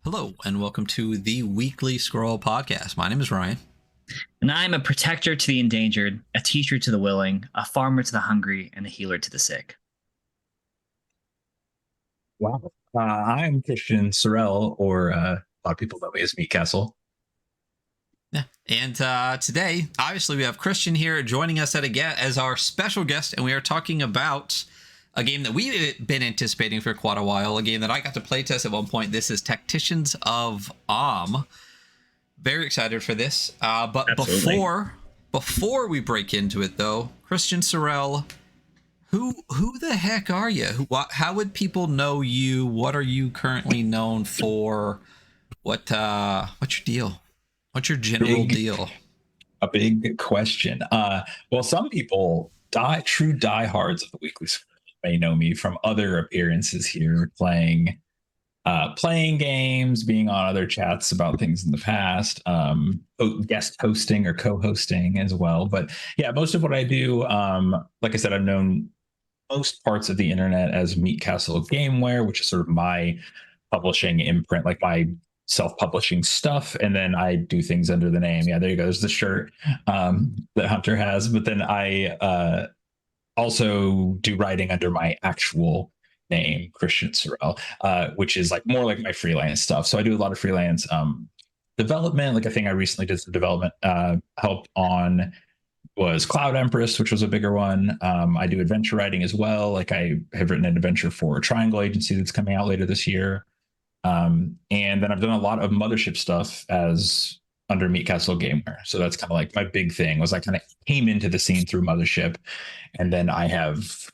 Hello, and welcome to the Weekly Scroll Podcast. My name is Ryan. And I'm a protector to the endangered, a teacher to the willing, a farmer to the hungry, and a healer to the sick. Wow. I'm Christian Sorrell, or a lot of people know me as Meatcastle. Yeah. And today, obviously, we have Christian here joining us as our special guest, and we are talking about a game that we've been anticipating for quite a while, a game that I got to play test at one point. This is Tacticians of AHM. Very excited for this. But Absolutely. before we break into it, though, Christian Sorrell, who the heck are you? How would people know you? What are you currently known for? What's your deal? What's your general deal? A big question. Well, some people, true diehards of the Weekly Scroll, may know me from other appearances here, playing games, being on other chats about things in the past, guest hosting or co-hosting as well. But yeah, most of what I do, like I said, I've known most parts of the internet as Meatcastle Gameware, which is sort of my publishing imprint, like my self-publishing stuff, and then I do things under the name. Yeah, there you go. There's the shirt that Hunter has, but then I also do writing under my actual name, Christian Sorrell, which is like more like my freelance stuff. So I do a lot of freelance development. Like a thing I recently did some development help on was Cloud Empress, which was a bigger one. I do adventure writing as well. Like I have written an adventure for a Triangle Agency that's coming out later this year. And then I've done a lot of mothership stuff as under Meatcastle Gameware. So that's kind of like my big thing was I kind of came into the scene through mothership, and then I have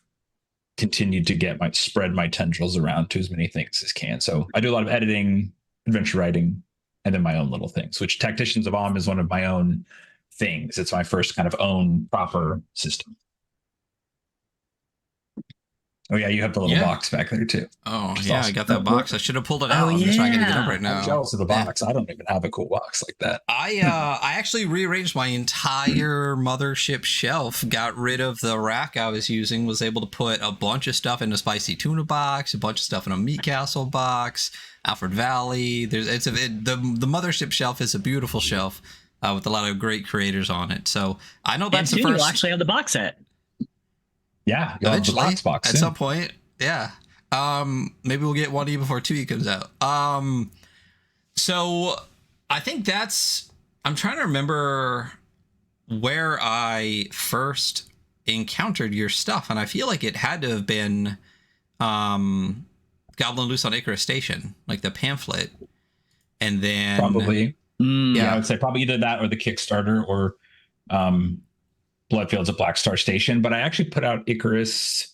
continued to spread my tendrils around to as many things as can. So I do a lot of editing, adventure writing, and then my own little things, which Tacticians of AHM is one of my own things. It's my first kind of own proper system. Oh yeah, you have the little box back there too. Oh yeah, awesome. I got that box. I should have pulled it out. I'm just trying to get it up right now. I'm jealous of the box. I don't even have a cool box like that. I actually rearranged my entire mothership shelf. Got rid of the rack I was using. Was able to put a bunch of stuff in a spicy tuna box, a bunch of stuff in a Meatcastle box, Alfred Valley. The mothership shelf is a beautiful shelf with a lot of great creators on it. So I know that's the first. You'll actually have the box set. Yeah, eventually, box at some point. Yeah. Maybe we'll get 1E before 2E comes out. So I think I'm trying to remember where I first encountered your stuff, and I feel like it had to have been Goblin Loose on Icarus Station, like the pamphlet. And then probably I would say probably either that or the Kickstarter or Bloodfields of Black Star Station. But I actually put out Icarus.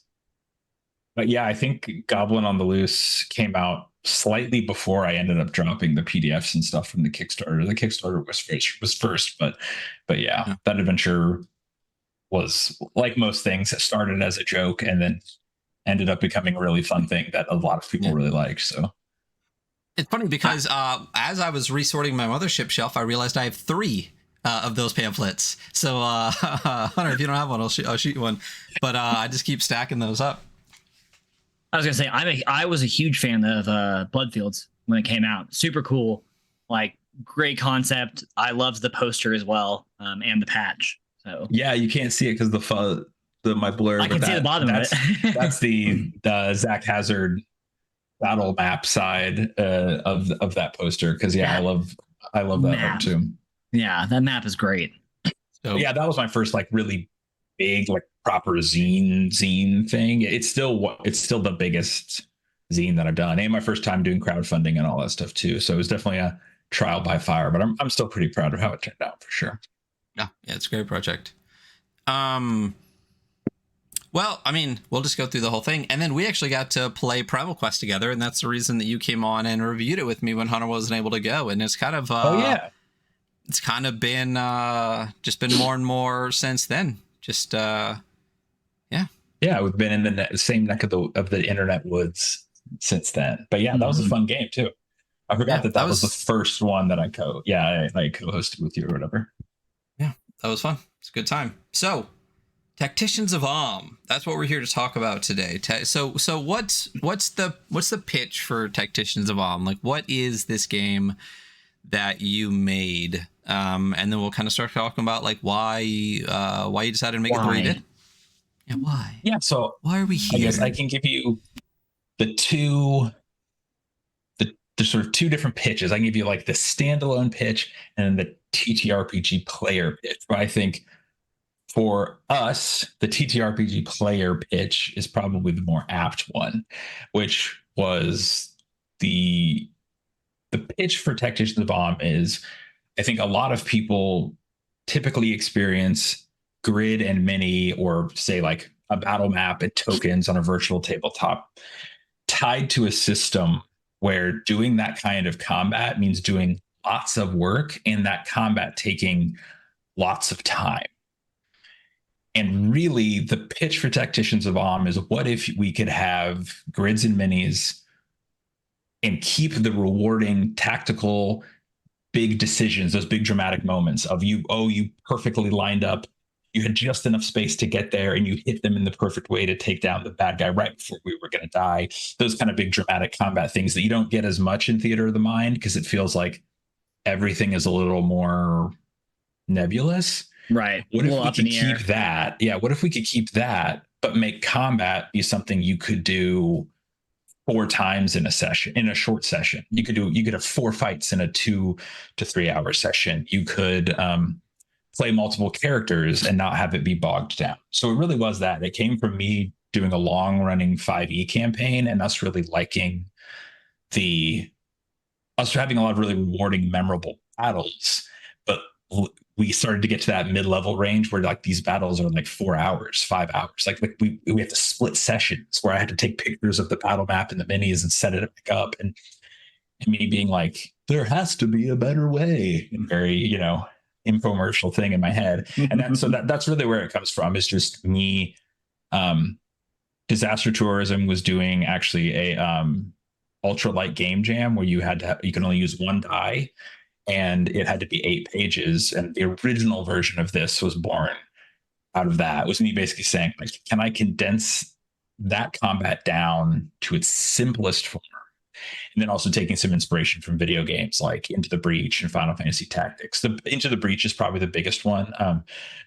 But yeah, I think Goblin on the Loose came out slightly before I ended up dropping the PDFs and stuff from the Kickstarter. The Kickstarter was first, but yeah, that adventure was like most things. It started as a joke and then ended up becoming a really fun thing that a lot of people really liked. So it's funny because as I was resorting my mothership shelf, I realized I have 3 of those pamphlets. So Hunter, if you don't have one, I'll shoot you one. But I just keep stacking those up. I was gonna say I was a huge fan of Bloodfields when it came out. Super cool, like great concept. I loved the poster as well, and the patch. So yeah, you can't see it because my blur. I can see the bottom of it. That's the Zach Hazard battle map side of that poster. Because I love that one too. Yeah, that map is great. So yeah, that was my first like really big like proper zine thing. It's still the biggest zine that I've done, and my first time doing crowdfunding and all that stuff too. So it was definitely a trial by fire, but I'm still pretty proud of how it turned out for sure. Yeah, it's a great project. Well, I mean, we'll just go through the whole thing, and then we actually got to play Primal Quest together, and that's the reason that you came on and reviewed it with me when Hunter wasn't able to go. And it's kind of it's kind of been just been more and more since then. Just we've been in the same neck of the internet woods since then. But yeah, that was a fun game too. I forgot that was the first one that I co-hosted with you or whatever. Yeah, that was fun. It's a good time. So Tacticians of Om. That's what we're here to talk about today. So what's the pitch for Tacticians of Om? Like, what is this game that you made? And then we'll kind of start talking about like why you decided to make it the way you did. Yeah, why? Yeah, so why are we here? I guess I can give you the sort of two different pitches. I can give you like the standalone pitch and the TTRPG player pitch. But I think for us, the TTRPG player pitch is probably the more apt one, which was the pitch for Tacticians of Om is, I think a lot of people typically experience grid and mini, or say like a battle map and tokens on a virtual tabletop tied to a system where doing that kind of combat means doing lots of work and that combat taking lots of time. And really, the pitch for Tacticians of Om is, what if we could have grids and minis and keep the rewarding tactical big decisions, those big dramatic moments of you perfectly lined up. You had just enough space to get there and you hit them in the perfect way to take down the bad guy right before we were going to die. Those kind of big dramatic combat things that you don't get as much in Theater of the Mind because it feels like everything is a little more nebulous. Right. What if we could keep that? Yeah. What if we could keep that, but make combat be something you could do 4 times in a session, in a short session? You could have 4 fights in a 2 to 3 hour session. You could play multiple characters and not have it be bogged down. So it really was that. It came from me doing a long running 5e campaign and us really liking us having a lot of really rewarding, memorable battles. But we started to get to that mid-level range where like these battles are like 4 hours, 5 hours. Like we have to split sessions where I had to take pictures of the battle map and the minis and set it back up. And me being like, there has to be a better way. And very, infomercial thing in my head. And that's really where it comes from. It's just me. Disaster Tourism was doing actually a ultralight game jam where you can only use 1 die. And it had to be 8 pages. And the original version of this was born out of that. It was me basically saying, like, can I condense that combat down to its simplest form? And then also taking some inspiration from video games like Into the Breach and Final Fantasy Tactics. The Into the Breach is probably the biggest one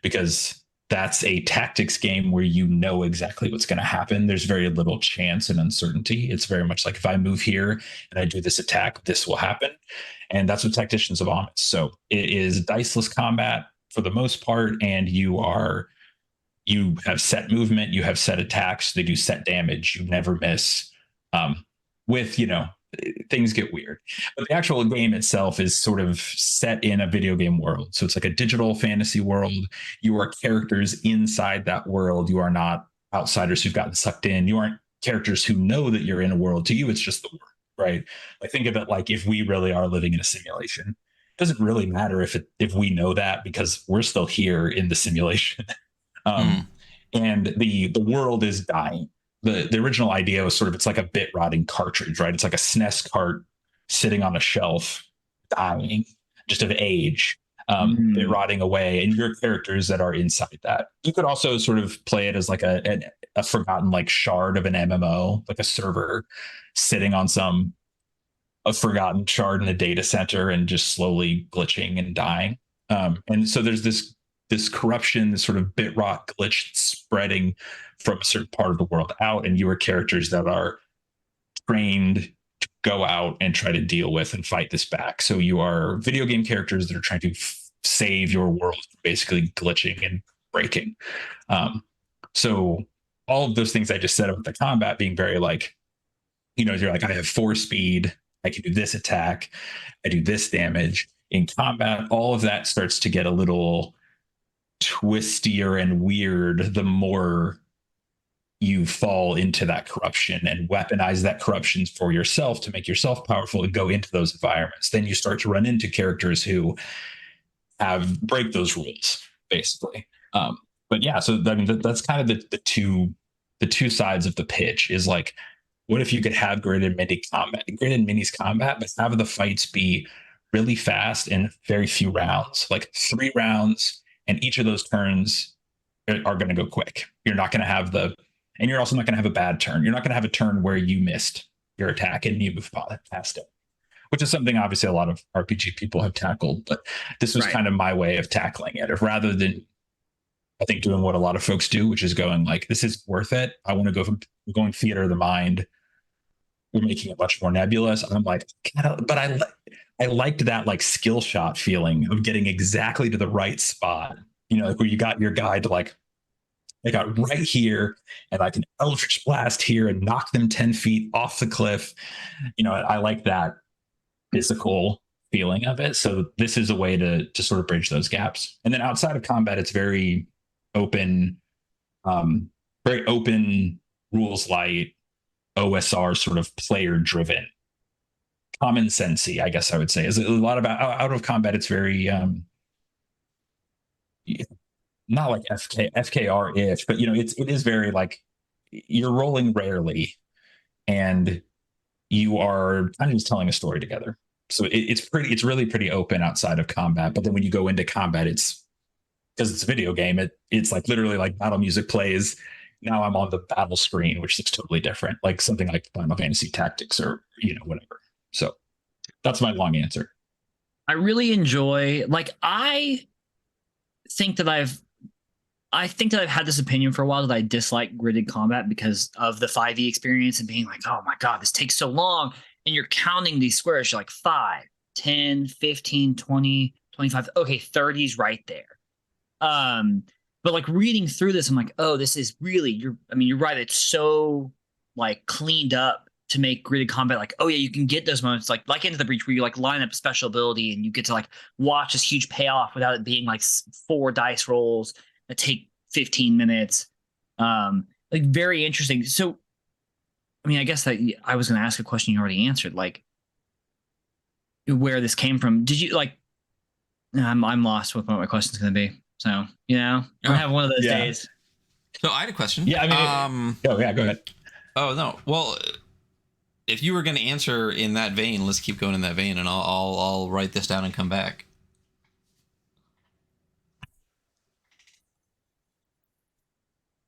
because that's a tactics game where you know exactly what's going to happen. There's very little chance and uncertainty. It's very much like, if I move here and I do this attack, this will happen. And that's what Tacticians of Om is. So it is diceless combat for the most part, and you have set movement, you have set attacks, they do set damage, you never miss. Things get weird. But the actual game itself is sort of set in a video game world. So it's like a digital fantasy world. You are characters inside that world. You are not outsiders who've gotten sucked in. You aren't characters who know that you're in a world. To you, it's just the world, right? Like, think of it like if we really are living in a simulation. It doesn't really matter if we know that, because we're still here in the simulation. And the world is dying. The original idea was sort of, it's like a bit rotting cartridge, right? It's like a SNES cart sitting on a shelf, dying just of age, bit rotting away, and your characters that are inside that. You could also sort of play it as like a forgotten like shard of an MMO, like a server sitting on a forgotten shard in a data center and just slowly glitching and dying. And so there's this corruption, this sort of bit rot glitch spreading from a certain part of the world out, and you are characters that are trained to go out and try to deal with and fight this back. So you are video game characters that are trying to save your world from basically glitching and breaking. So all of those things I just said about the combat being very like, you're like, I have 4 speed, I can do this attack, I do this damage. In combat, all of that starts to get a little twistier and weird the more you fall into that corruption and weaponize that corruption for yourself to make yourself powerful and go into those environments. Then you start to run into characters who break those rules, basically. But yeah, so I mean, that's kind of the two sides of the pitch is like, what if you could have grid and minis combat, but have the fights be really fast and very few rounds, like 3 rounds, and each of those turns are going to go quick. You're not going to have and you're also not going to have a bad turn. You're not going to have a turn where you missed your attack and you move past it, which is something obviously a lot of RPG people have tackled. But this was kind of my way of tackling it. If rather than, I think, doing what a lot of folks do, which is going like, this is worth it. I want to go from going theater of the mind. We're making it much more nebulous. I'm like, but I liked that like skill shot feeling of getting exactly to the right spot. Like where you got your guy to like, I got right here and I can Eldritch Blast here and knock them 10 feet off the cliff. I like that physical feeling of it. So this is a way to sort of bridge those gaps. And then outside of combat, it's very open, rules light, OSR sort of player driven, common sensey, I guess I would say. Is a lot about out of combat. It's very not like FKR-ish, but it is very like you're rolling rarely and you are kind of just telling a story together. So it's really pretty open outside of combat. But then when you go into combat, it's because it's a video game. It's like literally like battle music plays. Now I'm on the battle screen, which looks totally different, like something like Final Fantasy Tactics or whatever. So that's my long answer. I really enjoy, like, I think that I've had this opinion for a while that I dislike gridded combat because of the 5e experience and being like, oh my God, this takes so long. And you're counting these squares. You're like 5, 10, 15, 20, 25. Okay, 30's right there. But like reading through this, I'm like, oh, this is really, you're right. It's so like cleaned up to make gridded combat like, oh yeah, you can get those moments like Into the Breach where you like line up special ability and you get to like watch this huge payoff without it being like 4 dice rolls that take 15 minutes. Like very interesting. So, I mean, I guess that I was going to ask a question you already answered, like where this came from. Did you like, I'm lost with what my question's going to be. So, I have one of those days. So I had a question. Yeah, I mean, go ahead. Oh no. Well, if you were going to answer in that vein, let's keep going in that vein, and I'll write this down and come back.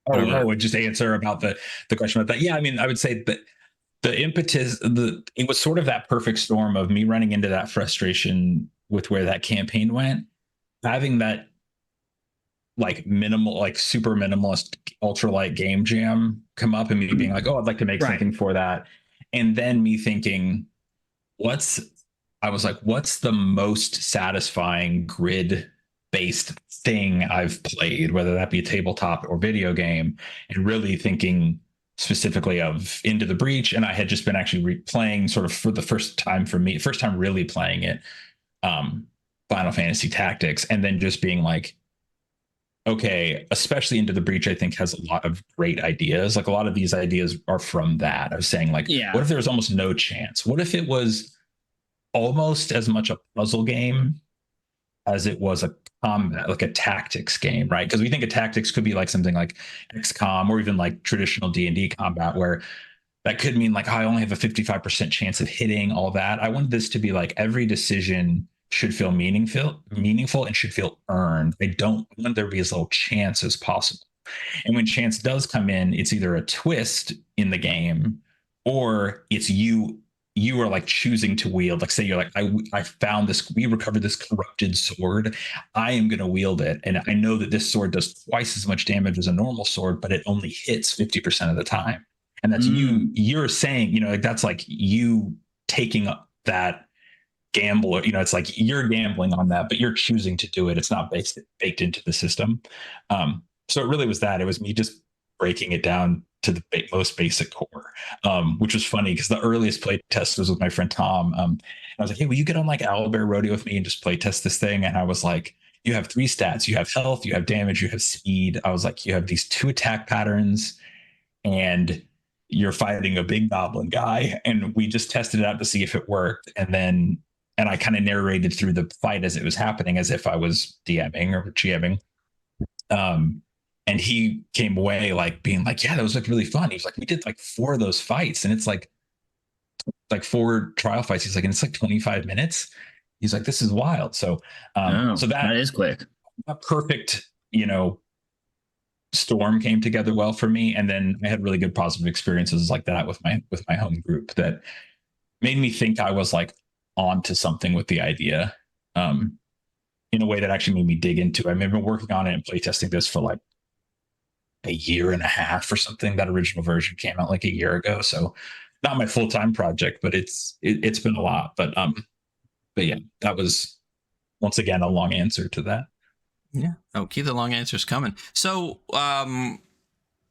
Oh, just answer about the question about that. Yeah, I mean, I would say that the impetus, it was sort of that perfect storm of me running into that frustration with where that campaign went, having that like minimal, like super minimalist, ultralight game jam come up, and me being like, oh, I'd like to make something for that. And then me thinking, what's the most satisfying grid based thing I've played, whether that be a tabletop or video game, and really thinking specifically of Into the Breach. And I had just been actually replaying sort of for the first time really playing it, Final Fantasy Tactics, and then just being like, okay, especially Into the Breach, I think has a lot of great ideas. Like a lot of these ideas are from that. I was saying like, what if there was almost no chance? What if it was almost as much a puzzle game as it was a combat, like a tactics game, right? Because we think of tactics could be like something like XCOM or even like traditional D&D combat, where that could mean like, oh, I only have a 55% chance of hitting all that. I wanted this to be like every decision should feel meaningful and should feel earned. I don't want there to be as little chance as possible. And when chance does come in, it's either a twist in the game or it's you are like choosing to wield. Like say you're like, I found this, we recovered this corrupted sword. I am going to wield it. And I know that this sword does twice as much damage as a normal sword, but it only hits 50% of the time. And that's you're saying, like that's like you taking up that gambler, it's like you're gambling on that, but you're choosing to do it. It's not baked into the system. So it really was that. It was me just breaking it down to the most basic core, which was funny because the earliest play test was with my friend Tom. And I was like, hey, will you get on like Owlbear Rodeo with me and just play test this thing? And I was like, you have 3 stats. You have health, you have damage, you have speed. I was like, you have these 2 attack patterns and you're fighting a big goblin guy. And we just tested it out to see if it worked. And I kind of narrated through the fight as it was happening, as if I was DMing or GMing. And he came away like being like, yeah, that was like really fun. He's like, we did like 4 of those fights and it's like 4 trial fights. He's like, and it's like 25 minutes. He's like, this is wild. So, so that is quick. A perfect, storm came together well for me. And then I had really good positive experiences like that with my home group that made me think I was like onto something with the idea, in a way that actually made me dig into it. I mean, I've been working on it and playtesting this for like a year and a half or something. That original version came out like a year ago, so not my full-time project, but it's been a lot. But yeah, that was once again a long answer to that. Yeah. Oh, keep the long answers coming. So,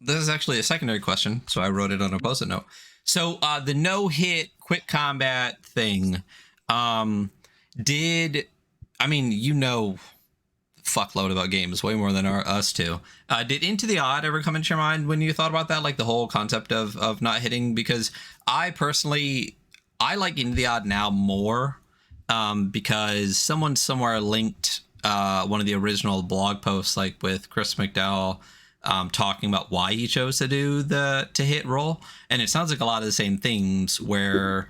this is actually a secondary question, so I wrote it on a post-it note. So, the no-hit quick combat thing, fuckload about games, way more than us two. Did Into the Odd ever come into your mind when you thought about that, like the whole concept of not hitting? Because I personally, I like Into the Odd now more, because someone somewhere linked one of the original blog posts, like with Chris McDowell, talking about why he chose to do the to hit roll, and it sounds like a lot of the same things where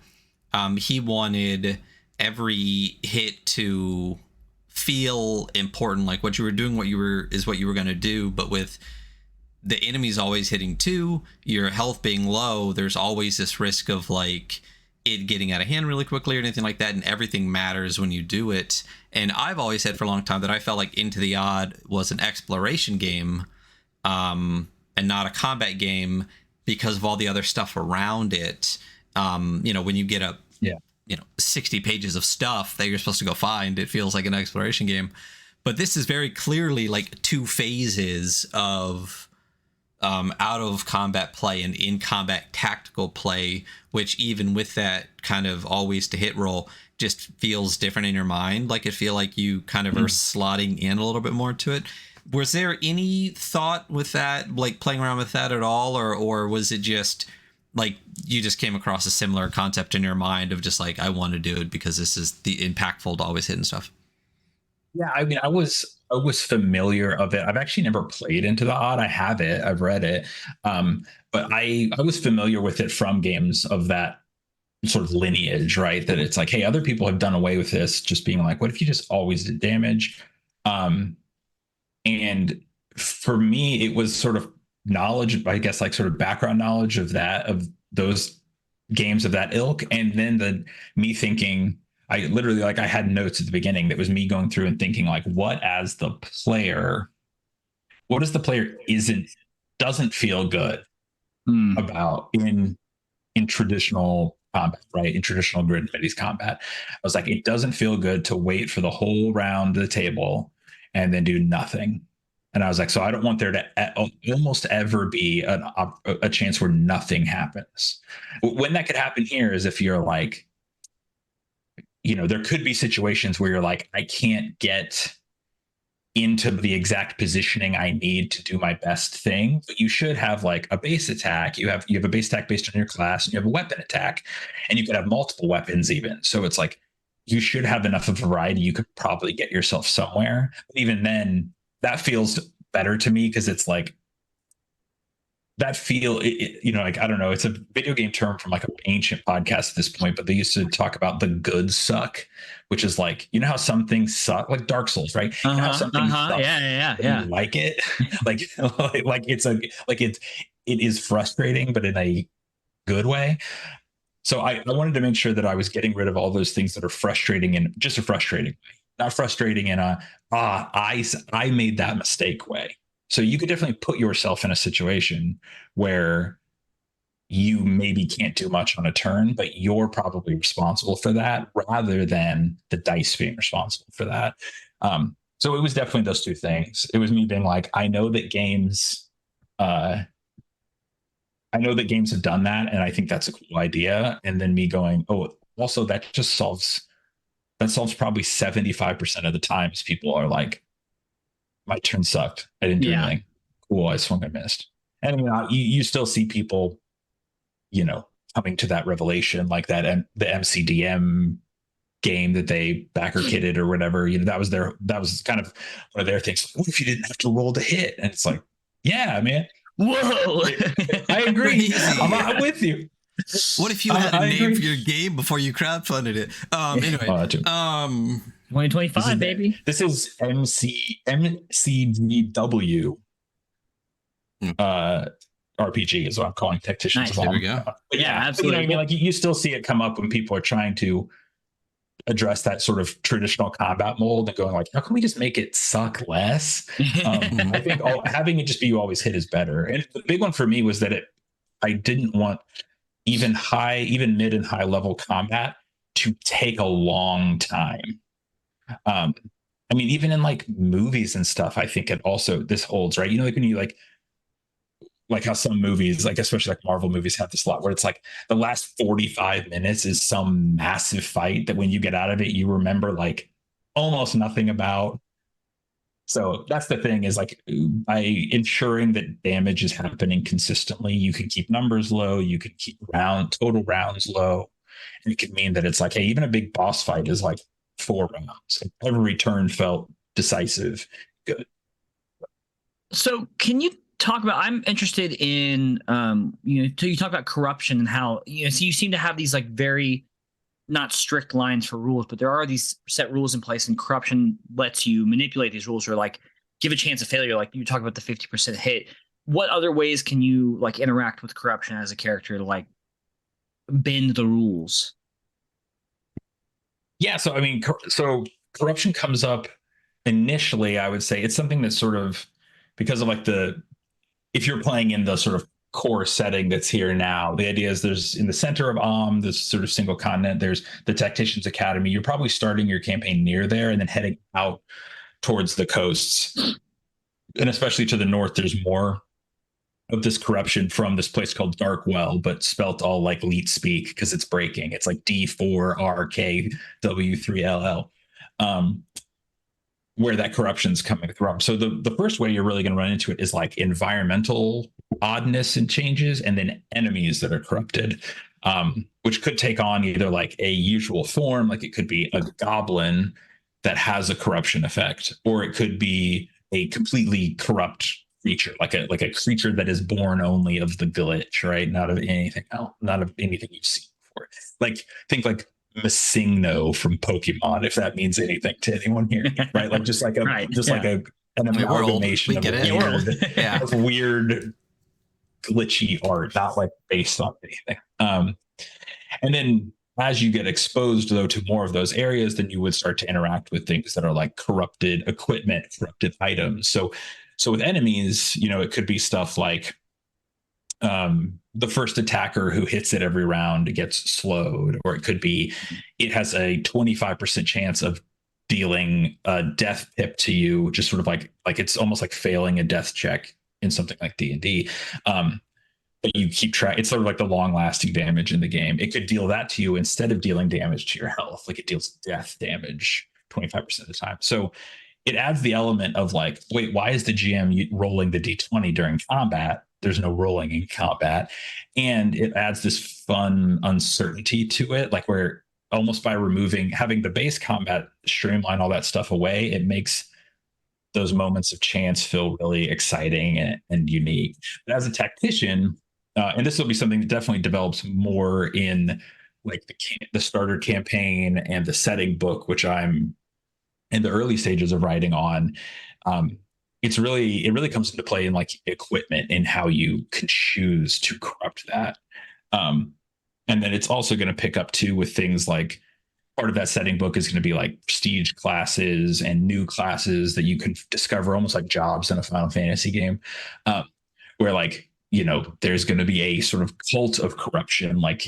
he wanted every hit to feel important, like what you were doing, what you were going to do. But with the enemies always hitting two, your health being low, there's always this risk of like it getting out of hand really quickly or anything like that, and everything matters when you do it. And I've always said for a long time that I felt like Into the Odd was an exploration game, and not a combat game, because of all the other stuff around it. When you get 60 pages of stuff that you're supposed to go find, it feels like an exploration game. But this is very clearly like two phases of out of combat play and in combat tactical play, which even with that kind of always to hit roll just feels different in your mind. Like it feel like you kind of are slotting in a little bit more to it. Was there any thought with that, like playing around with that at all, or was it just like you just came across a similar concept in your mind of just like, I want to do it because this is the impactful to always hit and stuff? Yeah, I mean, I was familiar of it. I've actually never played Into the Odd. I have it. I've read it. But I was familiar with it from games of that sort of lineage, right? That it's like, hey, other people have done away with this, just being like, what if you just always did damage? And for me, it was sort of knowledge, I guess, like sort of background knowledge of those games of that ilk. And then me thinking, I literally, like, I had notes at the beginning that was me going through and thinking like, what is the player doesn't feel good about in traditional combat, right? In traditional grid and middies combat. I was like, it doesn't feel good to wait for the whole round of the table and then do nothing. And I was like, so I don't want there to almost ever be a chance where nothing happens. When that could happen here is if you're like, there could be situations where you're like, I can't get into the exact positioning I need to do my best thing, but you should have like a base attack. You have a base attack based on your class, and you have a weapon attack, and you could have multiple weapons even. So it's like, you should have enough of variety. You could probably get yourself somewhere. But even then, that feels better to me because it's like that like, I don't know, it's a video game term from like an ancient podcast at this point, but they used to talk about the good suck, which is like, how some things suck, like Dark Souls, right? You know how some things suck, yeah. You like it, it is frustrating, but in a good way. So I wanted to make sure that I was getting rid of all those things that are frustrating in just a frustrating way, not frustrating in I made that mistake way. So you could definitely put yourself in a situation where you maybe can't do much on a turn, but you're probably responsible for that rather than the dice being responsible for that. So it was definitely those two things. It was me being like, I know that games have done that, and I think that's a cool idea. And then me going, oh, also that solves probably 75% of the times people are like, my turn sucked. I didn't do anything. Cool, I swung, I missed. And you still see people, coming to that revelation, like that the MCDM game that they backer kitted or whatever. That was kind of one of their things. What if you didn't have to roll to hit? And it's like, yeah, man. Whoa. I agree. I'm with you. What if you had a name for your game before you crowdfunded it? Anyway, 2025, baby. This is MCGW. RPG is what I'm calling Tacticians Nice. of There we All. go. But Yeah, I absolutely. mean, like you still see it come up when people are trying to address that sort of traditional combat mold and going like, how can we just make it suck less? I think having it just be you always hit is better. And the big one for me was that I didn't want even mid and high level combat to take a long time. I mean, even in like movies and stuff, I think this holds, right? You know, like when you like how some movies, like especially like Marvel movies, have this lot where it's like the last 45 minutes is some massive fight that when you get out of it, you remember like almost nothing about. So that's the thing, is like by ensuring that damage is happening consistently, you can keep numbers low, you can keep total rounds low. And it could mean that it's like, hey, even a big boss fight is like 4 rounds. Every turn felt decisive. Good. So can you talk about, I'm interested in, you talk about corruption and how, so you seem to have these like very not strict lines for rules, but there are these set rules in place, and corruption lets you manipulate these rules or like give a chance of failure. Like you talk about the 50% hit. What other ways can you like interact with corruption as a character to like bend the rules? Yeah. So, I mean, corruption comes up initially, I would say it's something that's sort of because of like if you're playing in the sort of core setting that's here now, the idea is there's in the center of this sort of single continent, there's the Tacticians Academy. You're probably starting your campaign near there and then heading out towards the coasts. And especially to the north, there's more of this corruption from this place called Darkwell, but spelt all like Leet speak because it's breaking. It's like D4RKW3LL. Where that corruption's coming from. So the first way you're really going to run into it is like environmental oddness and changes, and then enemies that are corrupted, which could take on either like a usual form, like it could be a goblin that has a corruption effect, or it could be a completely corrupt creature, like a creature that is born only of the glitch, right? Not of anything else, not of anything you've seen before. Like think like Masingno from Pokemon, if that means anything to anyone here, right? Like just like a Right, like an amalgamation of weird glitchy art, not like based on anything. And then as you get exposed though to more of those areas, then you would start to interact with things that are like corrupted equipment, corrupted items. So with enemies, it could be stuff like the first attacker who hits it every round gets slowed, or it could be it has a 25% chance of dealing a death pip to you, just sort of like it's almost like failing a death check in something like D&D. But you keep track. It's sort of like the long-lasting damage in the game. It could deal that to you instead of dealing damage to your health. Like it deals death damage 25% of the time. So it adds the element of like, wait, why is the GM rolling the D20 during combat? There's no rolling in combat. And it adds this fun uncertainty to it, like where almost by having the base combat streamline all that stuff away, it makes those moments of chance feel really exciting and unique. But as a tactician, and this will be something that definitely develops more in like the starter campaign and the setting book, which I'm in the early stages of writing on. It really comes into play in like equipment and how you can choose to corrupt that. And then it's also going to pick up too with things like part of that setting book is going to be like prestige classes and new classes that you can discover almost like jobs in a Final Fantasy game, where like, there's going to be a sort of cult of corruption, like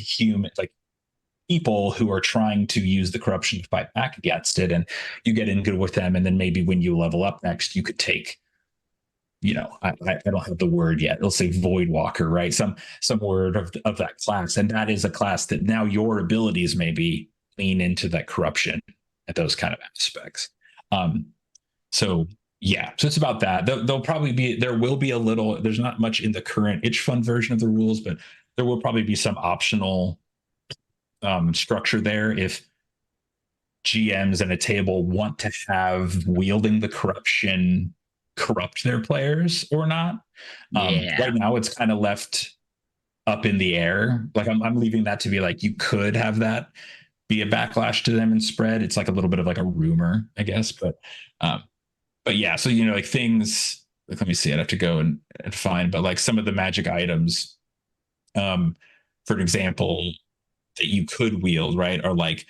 people who are trying to use the corruption to fight back against it, and you get in good with them, and then maybe when you level up next, you could take, I don't have the word yet. It'll say Void Walker, right? Some word of that class, and that is a class that now your abilities maybe lean into that corruption and those kind of aspects. So it's about that. There will be a little. There's not much in the current itch fun version of the rules, but there will probably be some optional structure there if GMs and a table want to have wielding the corruption corrupt their players or not. Right now it's kind of left up in the air. Like I'm leaving that to be like, you could have that be a backlash to them and spread. It's like a little bit of like a rumor, I guess. But yeah, so like things let me see, I'd have to go and find, but like some of the magic items, for example, that you could wield, right, are like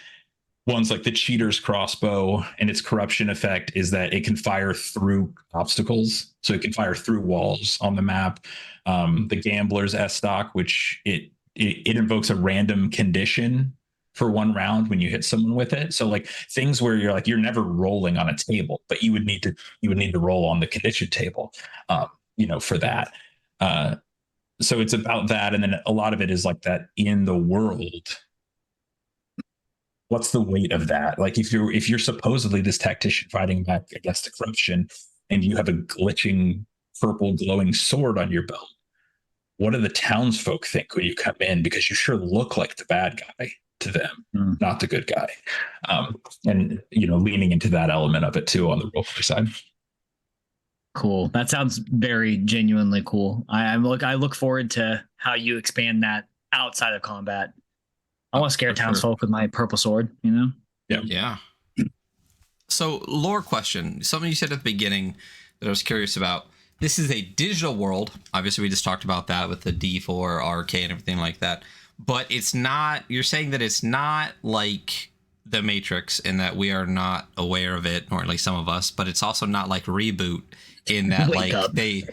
ones like the cheater's crossbow, and its corruption effect is that it can fire through obstacles, so it can fire through walls on the map. The gambler's S-stock, which it invokes a random condition for one round when you hit someone with it. So like things where you're like, you're never rolling on a table, but you would need to roll on the condition table, for that. So it's about that, and then a lot of it is like that in the world. What's the weight of that? Like if you're supposedly this tactician fighting back against the corruption, and you have a glitching purple glowing sword on your belt, what do the townsfolk think when you come in? Because you sure look like the bad guy to them, not the good guy. And leaning into that element of it too on the roleplay side. Cool. That sounds very genuinely cool. I look forward to how you expand that outside of combat. I want to scare townsfolk with my purple sword, Yeah. So, lore question. Something you said at the beginning that I was curious about. This is a digital world. Obviously, we just talked about that with the D4, RK, and everything like that. But it's not, you're saying that it's not like the Matrix in that we are not aware of it, or at least some of us, but it's also not like Reboot in that they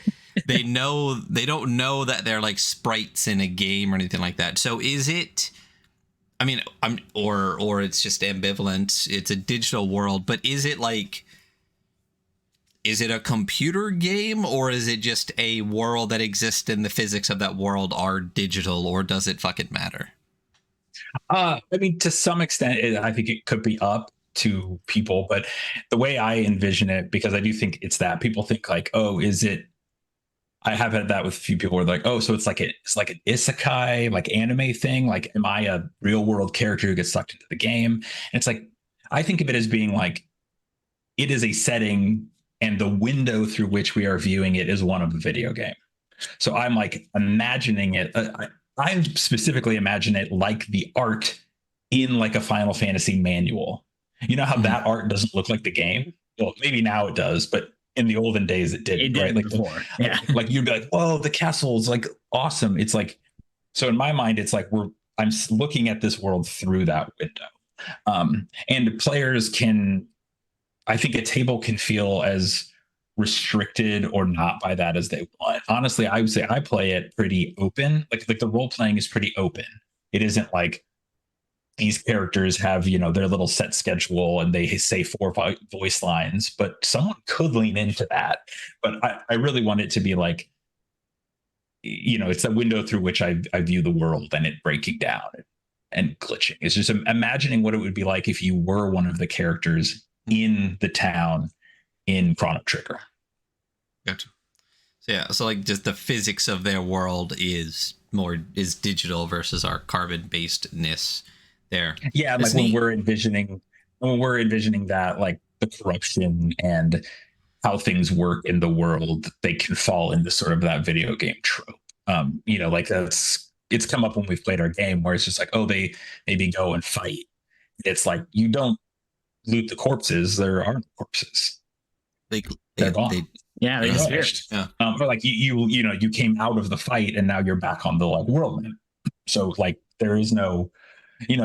don't know that they're like sprites in a game or anything like that. So is it, I mean, or it's just ambivalent. It's a digital world, but is it a computer game, or is it just a world that exists and the physics of that world are digital, or does it fucking matter? I mean, to some extent, I think it could be up to people, but the way I envision it, because I do think it's that people think like, oh, is it? I have had that with a few people where they're like, oh, so it's like an isekai, like anime thing. Like, am I a real world character who gets sucked into the game? And it's like, I think of it as being like, it is a setting, and the window through which we are viewing it is one of the video game. So I'm like imagining it. I specifically imagine it like the art in like a Final Fantasy manual. You know how that art doesn't look like the game? Well, maybe now it does, but in the olden days it didn't, right? Like before. Like you'd be like, "Whoa, the castle's like awesome." It's like, so in my mind, it's like I'm looking at this world through that window, and players can. I think a table can feel as restricted or not by that as they want. Honestly, I would say I play it pretty open. Like the role playing is pretty open. It isn't like these characters have, their little set schedule and they say 4 voice lines, but someone could lean into that. But I really want it to be like, it's a window through which I view the world, and it breaking down and glitching. It's just imagining what it would be like if you were one of the characters in the town in Chrono Trigger. Gotcha. So yeah, so like just the physics of their world is digital versus our carbon basedness there. Yeah, like when we're envisioning that, like the corruption and how things work in the world, they can fall into sort of that video game trope. Like it's come up when we've played our game where it's just like, oh, they maybe go and fight. It's like, you don't loot the corpses. There aren't corpses. They're gone. They disappeared. Yeah. Or like you came out of the fight and now you're back on the like world map. So like there is no,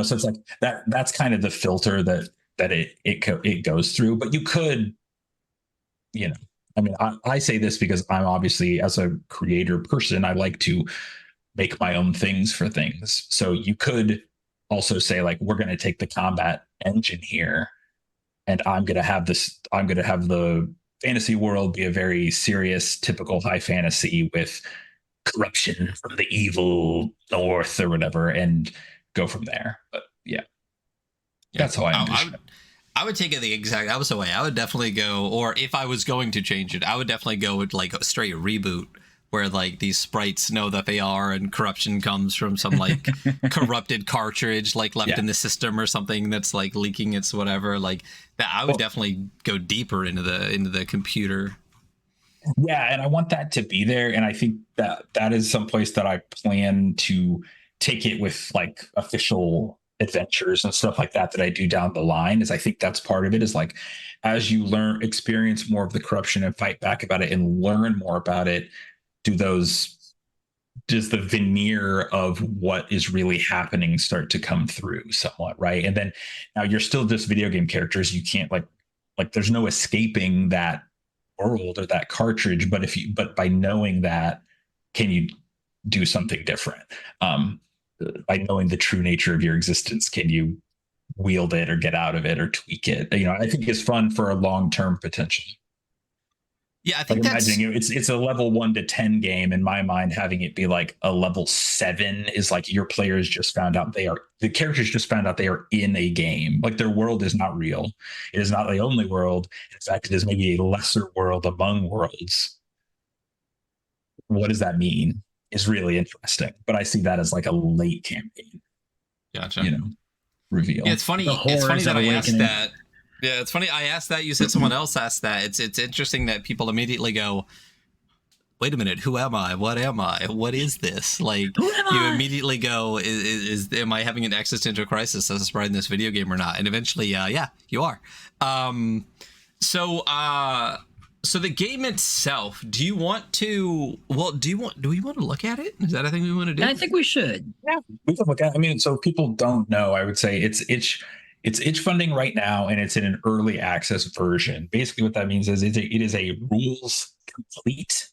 so it's like that's kind of the filter that it goes through. But you could, I mean, I say this because I'm obviously, as a creator person, I like to make my own things for things. So you could also say like, we're going to take the combat engine here, and I'm going to have the fantasy world be a very serious, typical high fantasy with corruption from the evil north or whatever, and go from there. But yeah. That's how I envision it. I would take it the exact opposite way. I would definitely go, or if I was going to change it, I would definitely go with like a straight reboot, where like these sprites know that they are, and corruption comes from some like corrupted cartridge like left in the system or something that's like leaking its whatever. Like that, I would definitely go deeper into the computer. Yeah, and I want that to be there, and I think that is someplace that I plan to take it with like official adventures and stuff like that that I do down the line. Is I think that's part of it, is like as you experience more of the corruption and fight back about it and learn more about it, does the veneer of what is really happening start to come through somewhat, right? And then now you're still just video game characters. You can't like there's no escaping that world or that cartridge. But by knowing that, can you do something different? By knowing the true nature of your existence, can you wield it or get out of it or tweak it? I think it's fun for a long-term potential. Yeah, I think that's imagining it's a level 1 to 10 game. In my mind, having it be like a level 7 is like your players just found out the characters just found out they are in a game. Like their world is not real. It is not the only world. In fact, it is maybe a lesser world among worlds. What does that mean? Is really interesting. But I see that as like a late campaign. Gotcha. Reveal. Yeah, it's funny. It's funny that I asked that. Yeah, it's funny. I asked that. You said someone else asked that. It's interesting that people immediately go, "Wait a minute, who am I? What am I? What is this?" Like you immediately go, "Am I having an existential crisis as a in this video game or not?" And eventually, yeah, you are. So the game itself. Do we want to look at it? Is that a thing we want to do? I think we should. Yeah, we can look at. I mean, so if people don't know, I would say it's itch funding right now, and it's in an early access version. Basically, what that means is it is a rules complete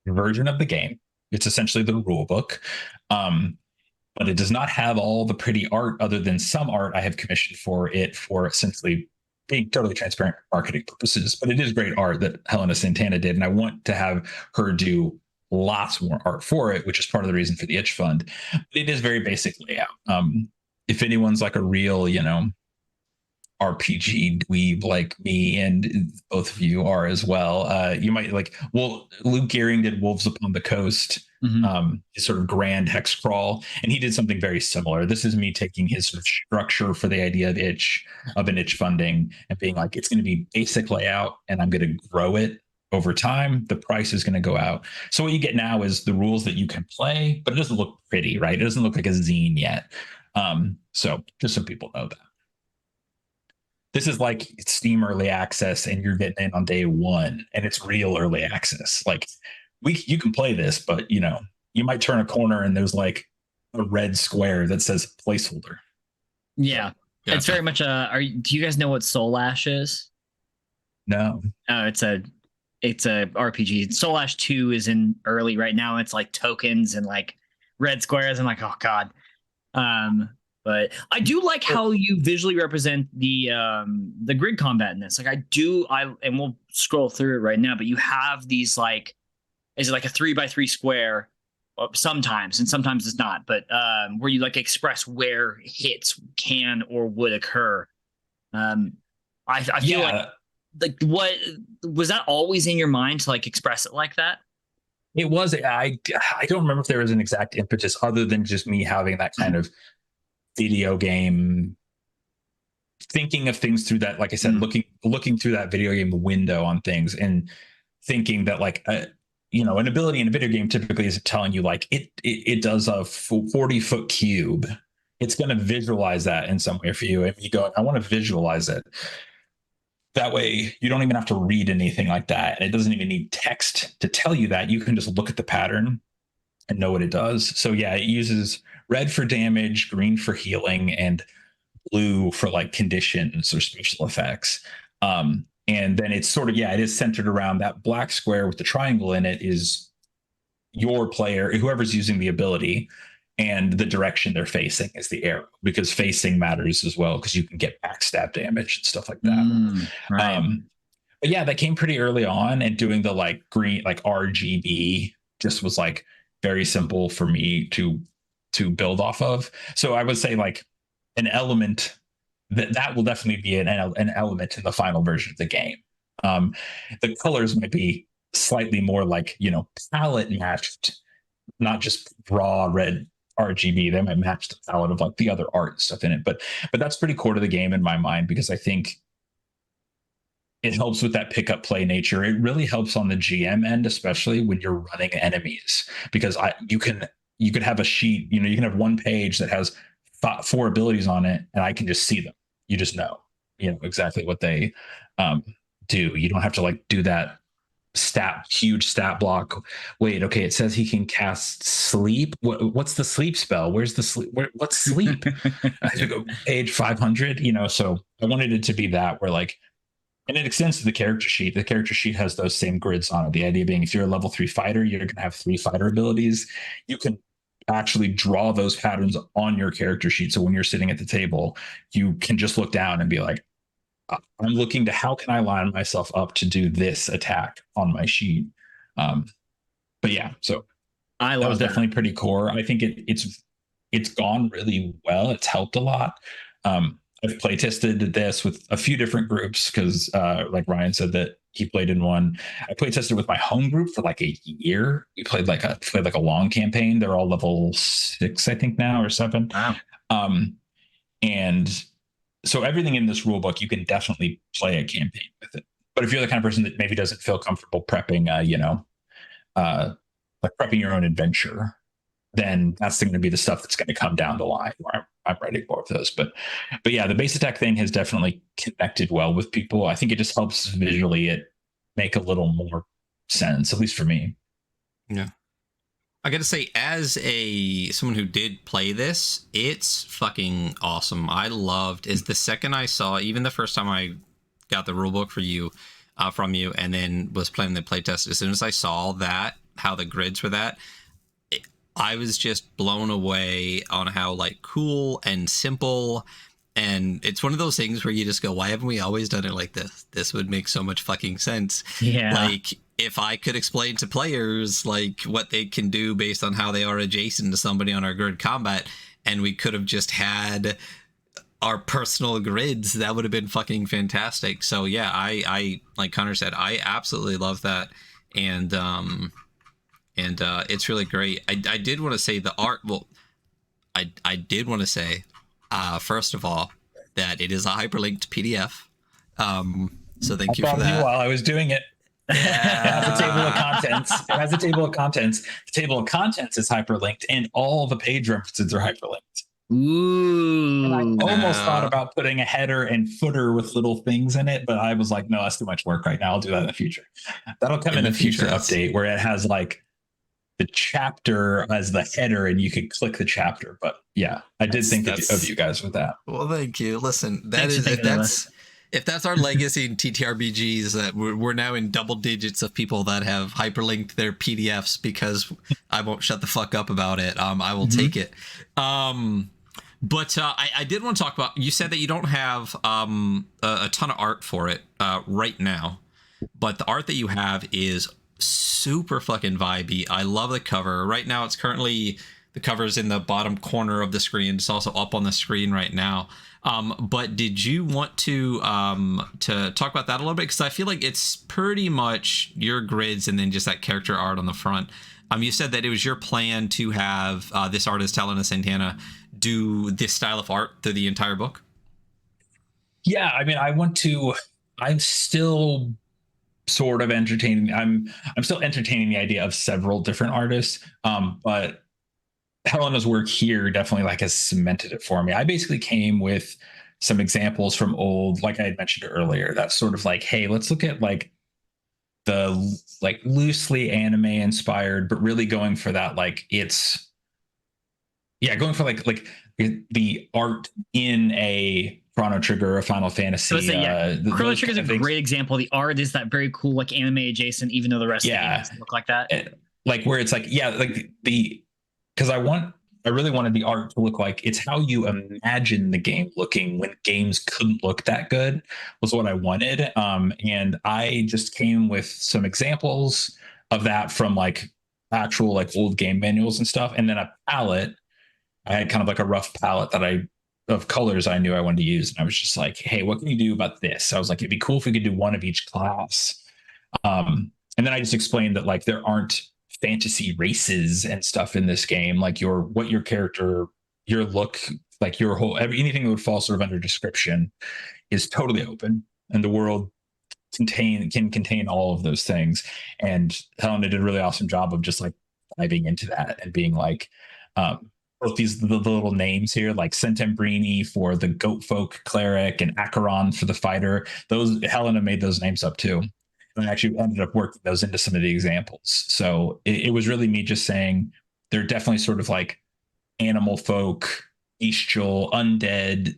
version of the game. It's essentially the rule book, but it does not have all the pretty art, other than some art I have commissioned for it for essentially being totally transparent for marketing purposes. But it is great art that Helena Santana did, and I want to have her do lots more art for it, which is part of the reason for the itch fund. But it is very basic layout. If anyone's like a real, RPG dweeb like me, and both of you are as well, you might like, well, Luke Gehring did Wolves Upon the Coast, his sort of grand hex crawl, and he did something very similar. This is me taking his sort of structure for the idea of an itch funding and being like, it's going to be basic layout, and I'm going to grow it over time. The price is going to go out. So what you get now is the rules that you can play, but it doesn't look pretty, right? It doesn't look like a zine yet. So just so people know that. This is like Steam early access, and you're getting in on day 1, and it's real early access. Like you can play this, but you might turn a corner and there's like a red square that says placeholder. Yeah. It's very much do you guys know what Soul Ash is? No. Oh, it's a RPG. Soul Ash 2 is in early right now. It's like tokens and like red squares. I'm like, oh god. But I do like how you visually represent the grid combat in this. Like and we'll scroll through it right now, but you have these like, is it like a 3x3 square? Well, sometimes, and sometimes it's not, but where you like express where hits can or would occur. I feel like what was that always in your mind to like express it like that? It was. I don't remember if there was an exact impetus other than just me having that kind of video game, thinking of things through that, like I said, looking through that video game window on things, and thinking that like an ability in a video game typically is telling you like it does a 40-foot cube. It's going to visualize that in some way for you, and you go, I want to visualize it. That way you don't even have to read anything like that, and it doesn't even need text to tell you that. You can just look at the pattern and know what it does. So yeah, it uses red for damage, green for healing, and blue for like conditions or special effects. And then it's sort of, it is centered around that black square with the triangle in it is your player, whoever's using the ability, and the direction they're facing is the arrow, because facing matters as well, because you can get backstab damage and stuff like that. Right. But yeah, that came pretty early on, and doing the like green, like RGB just was like very simple for me to build off of. So I would say like an element that will definitely be an element in the final version of the game. The colors might be slightly more like, palette matched, not just raw red RGB. They might match the palette of like the other art and stuff in it. But that's pretty core to the game in my mind, because I think it helps with that pick up play nature. It really helps on the GM end, especially when you're running enemies, because you could have a sheet, you can have one page that has four abilities on it, and I can just see them. You just know, exactly what they do. You don't have to like do that huge stat block. Wait, okay, it says he can cast sleep. What's the sleep spell? Where's the sleep? What's sleep? I have to go page 500. So I wanted it to be that where like, and it extends to the character sheet. The character sheet has those same grids on it. The idea being, if you're a level 3 fighter, you're going to have 3 fighter abilities. You can actually draw those patterns on your character sheet. So when you're sitting at the table, you can just look down and be like, I'm looking to how can I line myself up to do this attack on my sheet. But yeah, so I love that was definitely pretty core. I think it's gone really well. It's helped a lot. I've play tested this with a few different groups because like Ryan said that he played in one. I play tested with my home group for like a year. We played like a long campaign. They're all level 6, I think now, or 7. Wow. And so everything in this rule book, you can definitely play a campaign with it. But if you're the kind of person that maybe doesn't feel comfortable prepping, like prepping your own adventure, then that's going to be the stuff that's going to come down the line where I'm writing more of those. But yeah, the base attack thing has definitely connected well with people. I think it just helps visually it make a little more sense, at least for me. Yeah. I gotta say, as someone who did play this, it's fucking awesome. I loved is the second I saw, even the first time I got the rulebook for you from you, and then was playing the playtest. As soon as I saw that, how the grids were I was just blown away on how like cool and simple. And it's one of those things where you just go, why haven't we always done it like this? This would make so much fucking sense. Yeah. Like, if I could explain to players like what they can do based on how they are adjacent to somebody on our grid combat, and we could have just had our personal grids, that would have been fucking fantastic. So yeah, I like Connor said, I absolutely love that. And it's really great. I did want to say the art. Well, I did want to say, first of all, that it is a hyperlinked PDF. So thank you for that. While I was doing it. Yeah. It has a table of contents. It has a table of contents. The table of contents is hyperlinked, and all the page references are hyperlinked. Ooh. And I almost thought about putting a header and footer with little things in it, but I was like, no, that's too much work right now. I'll do that in the future. That'll come in a future update where it has like the chapter as the header, and you could click the chapter. But yeah, I did think of you guys with that. Well, thank you. Listen, if that's our legacy in TTRPGs, that we're now in double digits of people that have hyperlinked their PDFs because I won't shut the fuck up about it. I will take it. But I did want to talk about, you said that you don't have a ton of art for it right now, but the art that you have is super fucking vibey. I love the cover. Right now it's currently, the cover's in the bottom corner of the screen. It's also up on the screen right now. But did you want to talk about that a little bit? Because I feel like it's pretty much your grids and then just that character art on the front. You said that it was your plan to have this artist, Helena Santana, do this style of art through the entire book. Yeah, I mean, I'm still sort of entertaining. I'm still entertaining the idea of several different artists. But Helena's work here definitely like has cemented it for me. I basically came with some examples from old, like I had mentioned earlier, that's sort of like, hey, let's look at like the like loosely anime inspired, but really going for that, like going for like the art in a Chrono Trigger or Final Fantasy. Chrono Trigger is a great example. The art is that very cool, like anime adjacent, even though the rest of the game doesn't look like that. Like where it's like, because I really wanted the art to look like it's how you imagine the game looking when games couldn't look that good, was what I wanted. And I just came with some examples of that from like actual like old game manuals and stuff. And then a palette. I had kind of like a rough palette of colors I knew I wanted to use. And I was just like, hey, what can you do about this? I was like, it'd be cool if we could do one of each class. And then I just explained that like there aren't fantasy races and stuff in this game. Like your character, your look, like your whole, anything that would fall sort of under description is totally open. And the world can contain all of those things. And Helena did a really awesome job of just like diving into that and being like, both the little names here, like Centembrini for the goat folk cleric and Acheron for the fighter. Those Helena made those names up too. And I actually ended up working those into some of the examples. So it was really me just saying they're definitely sort of like animal folk, bestial, undead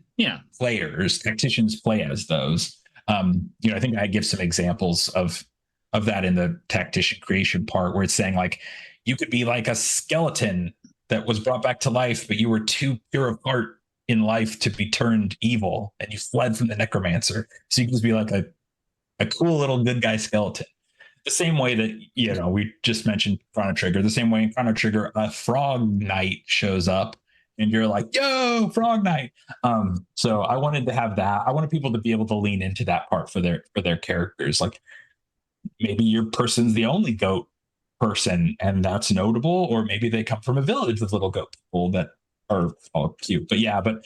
players. Tacticians play as those. I think I give some examples of that in the tactician creation part, where it's saying like you could be like a skeleton that was brought back to life, but you were too pure of heart in life to be turned evil, and you fled from the necromancer. So you can just be like a cool little good guy skeleton. The same way that, we just mentioned Chrono Trigger, the same way in Chrono Trigger, a frog knight shows up and you're like, yo, frog knight. So I wanted to have that. I wanted people to be able to lean into that part for their characters. Like maybe your person's the only goat person and that's notable, or maybe they come from a village with little goat people that are all cute. But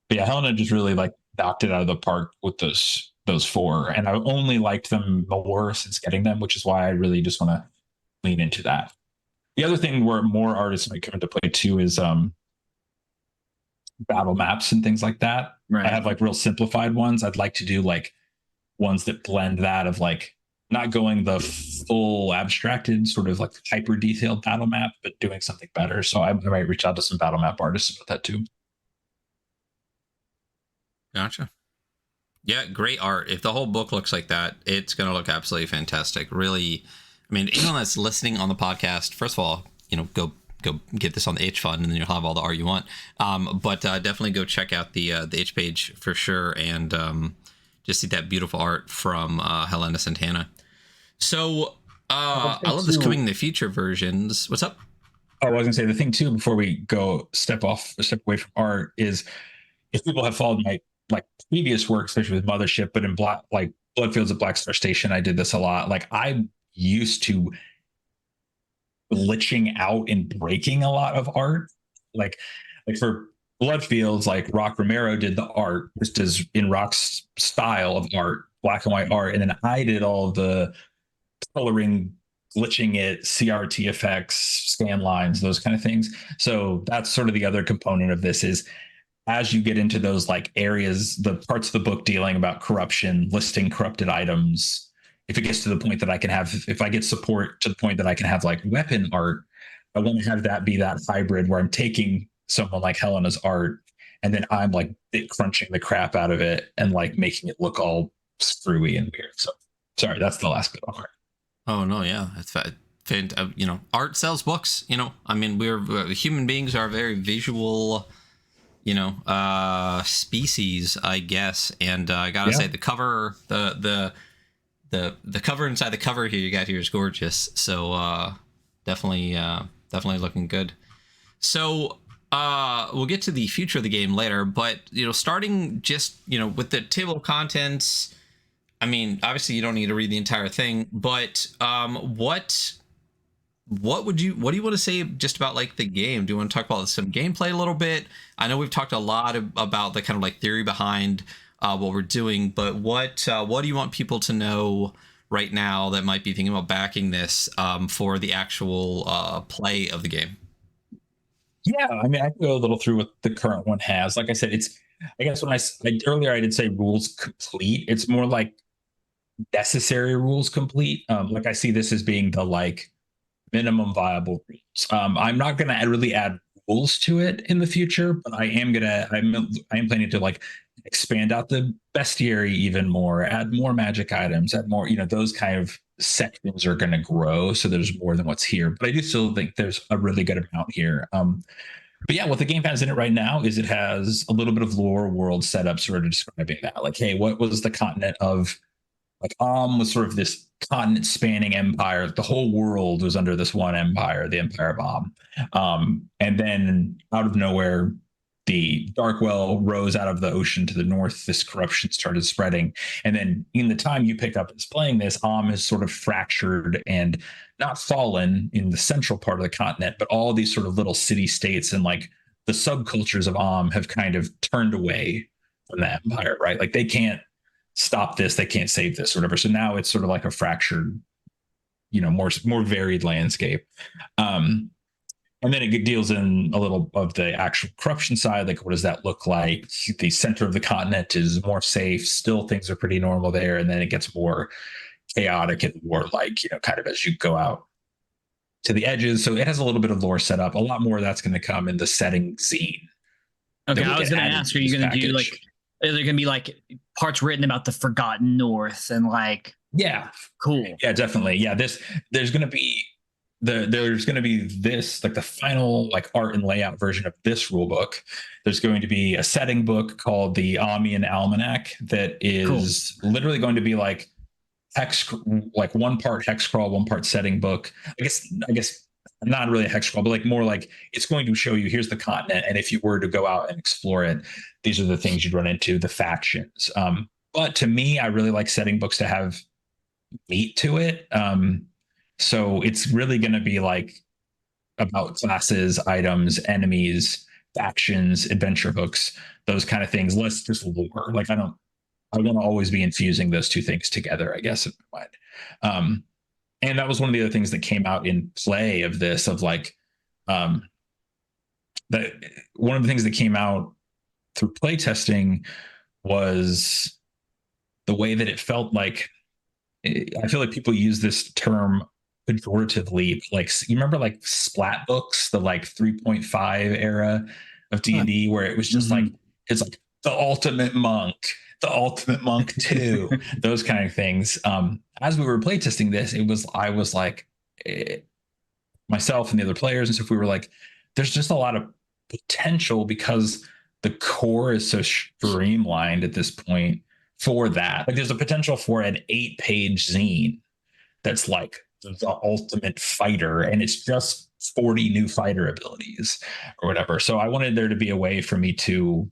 Helena just really like knocked it out of the park with those four, and I only liked them more since getting them, which is why I really just want to lean into that. The other thing where more artists might come into play too is battle maps and things like that. Right. I have like real simplified ones. I'd like to do like ones that blend that of like not going the full abstracted sort of like hyper detailed battle map, but doing something better. So I might reach out to some battle map artists about that too. Gotcha. Yeah, great art. If the whole book looks like that, it's going to look absolutely fantastic. Really, I mean, anyone that's listening on the podcast, first of all, go get this on the H Fund, and then you'll have all the art you want. But definitely go check out the H page for sure, and just see that beautiful art from Helena Santana. So I love this coming in the future versions. What's up? Oh, I was gonna say the thing too before we go step away from art is, if people have followed my like previous work, especially with Mothership, but in Bloodfields at Black Star Station, I did this a lot. Like I used to glitching out and breaking a lot of art. Like for Bloodfields, like Rock Romero did the art, just as in Rock's style of art, black and white art, and then I did all of the coloring, glitching it, CRT effects, scan lines, those kind of things. So that's sort of the other component of this is, as you get into those like areas, the parts of the book dealing about corruption, listing corrupted items, if it gets to the point that I can have, if I get support to the point that I can have like weapon art, I want to have that be that hybrid where I'm taking someone like Helena's art and then I'm like crunching the crap out of it and like making it look all screwy and weird. So sorry, that's the last bit of art. Oh no, yeah, that's art sells books. I mean, we're human beings are very visual, species, I guess. And I gotta say, the cover, the cover inside the cover here you got here is gorgeous. So definitely looking good. So we'll get to the future of the game later, but starting just with the table of contents. I mean, obviously you don't need to read the entire thing, but what do you want to say just about like the game? Do you want to talk about some gameplay a little bit? I know we've talked a lot about the kind of like theory behind what we're doing, but what do you want people to know right now that might be thinking about backing this for the actual play of the game? Yeah, I mean, I can go a little through what the current one has. Like I said, I guess when earlier I did say rules complete. It's more like necessary rules complete. Like I see this as being the like minimum viable rules. I'm not going to really add rules to it in the future, but I am planning to like expand out the bestiary even more, add more magic items, add more, those kind of sections are going to grow. So there's more than what's here, but I do still think there's a really good amount here. But yeah, what the game has in it right now is it has a little bit of lore world setup sort of describing that. Like, hey, what was the continent of like was sort of this continent spanning empire. The whole world was under this one empire, the Empire of and then out of nowhere, the Darkwell rose out of the ocean to the north. This corruption started spreading. And then in the time you picked up as playing this, has sort of fractured and not fallen in the central part of the continent, but all these sort of little city states and like the subcultures of have kind of turned away from the empire, right? Like they can't stop this, they can't save this or whatever. So now it's sort of like a fractured, more varied landscape. And then it deals in a little of the actual corruption side. Like, what does that look like? The center of the continent is more safe. Still, things are pretty normal there. And then it gets more chaotic and more like, kind of as you go out to the edges. So it has a little bit of lore set up. A lot more of that's going to come in the setting zine. Okay, I was going to ask, are you going to do like, are there going to be like parts written about the Forgotten North and like? Yeah. Cool. Yeah, definitely. Yeah. There's going to be this, like the final like art and layout version of this rule book. There's going to be a setting book called the Amian Almanac that is literally going to be like hex, like one part hex crawl, one part setting book. I guess not really a hex crawl, but like more like it's going to show you here's the continent, and if you were to go out and explore it, these are the things you'd run into, the factions. But to me, I really like setting books to have meat to it. So it's really going to be like about classes, items, enemies, factions, adventure hooks, those kind of things. Less just lore. Like I want to always be infusing those two things together, I guess, in my mind. And that was one of the other things that came out in play of this, of like, that one of the things that came out through play testing was the way that it felt like, I feel like people use this term pejoratively. Like, you remember like splat books, the like 3.5 era of D&D, where it was just like, it's like the ultimate monk 2, those kind of things. As we were playtesting this, I was like, myself and the other players and stuff, we were like, there's just a lot of potential because the core is so streamlined at this point for that. Like there's a potential for an 8-page zine that's like the ultimate fighter, and it's just 40 new fighter abilities or whatever. So I wanted there to be a way for me to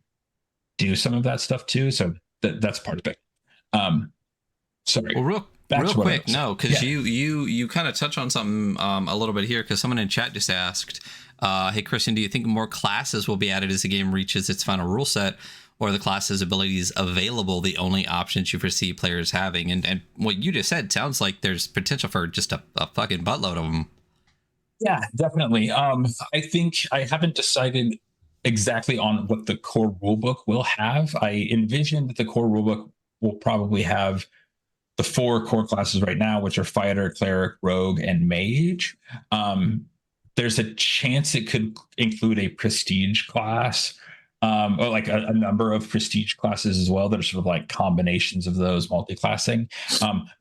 do some of that stuff too. So that's part of it. Sorry. Well, real quick, no, because you kind of touch on something a little bit here, because someone in chat just asked, hey, Christian, do you think more classes will be added as the game reaches its final rule set, or are the classes abilities available the only options you foresee players having? And what you just said sounds like there's potential for just a fucking buttload of them. Yeah, definitely. I think I haven't decided exactly on what the core rulebook will have. I envision that the core rulebook will probably have the 4 core classes right now, which are fighter, cleric, rogue, and mage. There's a chance it could include a prestige class, or like a number of prestige classes as well that are sort of like combinations of those multi-classing.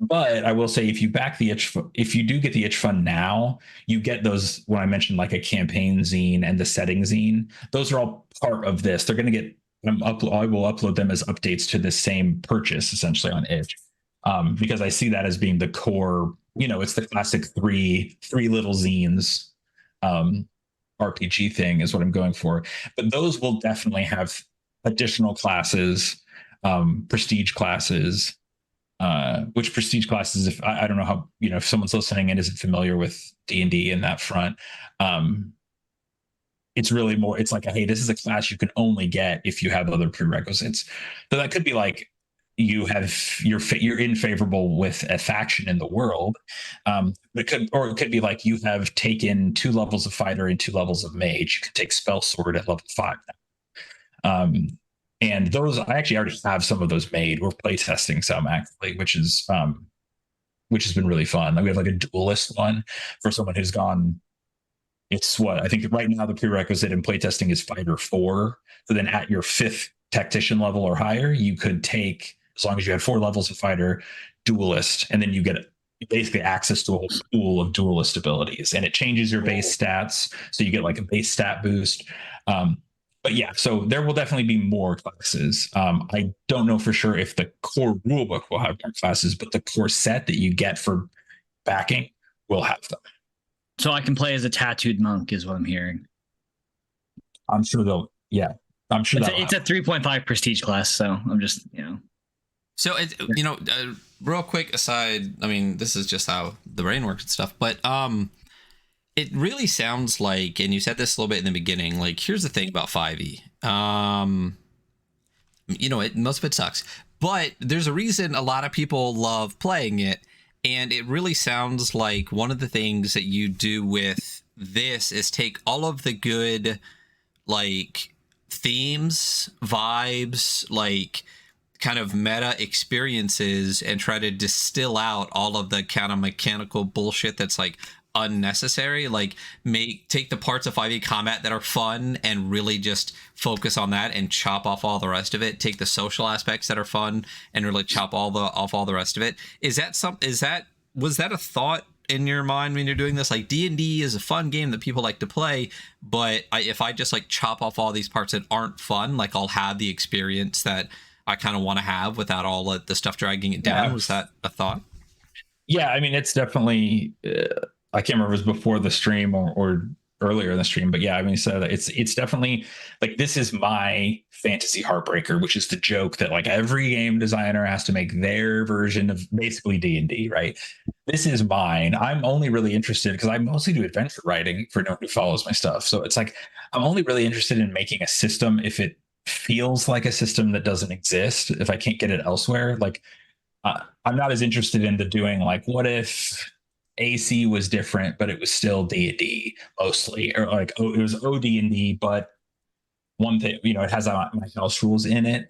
But I will say, if you back the itch, if you do get the itch fund now, you get those, when I mentioned like a campaign zine and the setting zine, those are all part of this. They're going to get, I will upload them as updates to the same purchase essentially on itch, because I see that as being the core, it's the classic three little zines, RPG thing is what I'm going for. But those will definitely have additional classes, prestige classes, which prestige classes, if I don't know how, if someone's listening and isn't familiar with D&D in that front, it's really more, it's like, hey, this is a class you can only get if you have other prerequisites. So that could be like, you're in favorable with a faction in the world. It could be like you have taken 2 levels of fighter and 2 levels of mage. You could take spell sword at level 5 now. And those, I actually already have some of those made. We're playtesting some actually, which has been really fun. Like we have like a duelist one for someone who's gone. It's what I think right now the prerequisite in playtesting is fighter 4. So then at your 5th tactician level or higher, you could take, as long as you had 4 levels of fighter, duelist, and then you get basically access to a whole pool of duelist abilities, and it changes your base stats, so you get like a base stat boost. But yeah, so there will definitely be more classes. I don't know for sure if the core rulebook will have more classes, but the core set that you get for backing will have them. So I can play as a tattooed monk, is what I'm hearing. I'm sure they'll. Yeah, I'm sure it's a 3.5 prestige class, so I'm just So real quick aside, I mean, this is just how the brain works and stuff, but it really sounds like, and you said this a little bit in the beginning, like here's the thing about 5e. Most of it sucks, but there's a reason a lot of people love playing it, and it really sounds like one of the things that you do with this is take all of the good, like, themes, vibes, like, kind of meta experiences, and try to distill out all of the kind of mechanical bullshit that's like unnecessary. Like, take the parts of 5e combat that are fun and really just focus on that and chop off all the rest of it. Take the social aspects that are fun and really chop off all the rest of it. Was that a thought in your mind when you're doing this? Like, D&D is a fun game that people like to play, but if I just like chop off all these parts that aren't fun, like, I'll have the experience that I kind of want to have without all of the stuff dragging it down. Yeah. Was that a thought? Yeah, I mean, it's definitely I can't remember if it was before the stream or earlier in the stream, but yeah, I mean, so it's definitely like, this is my fantasy heartbreaker, which is the joke that like every game designer has to make their version of basically D&D, right? This is mine. I'm only really interested because I mostly do adventure writing for no one who follows my stuff. So it's like, I'm only really interested in making a system if it feels like a system that doesn't exist, if I can't get it elsewhere. Like, I'm not as interested into doing like, what if AC was different, but it was still D&D mostly, or like, it was OD&D, but one thing, it has my house rules in it.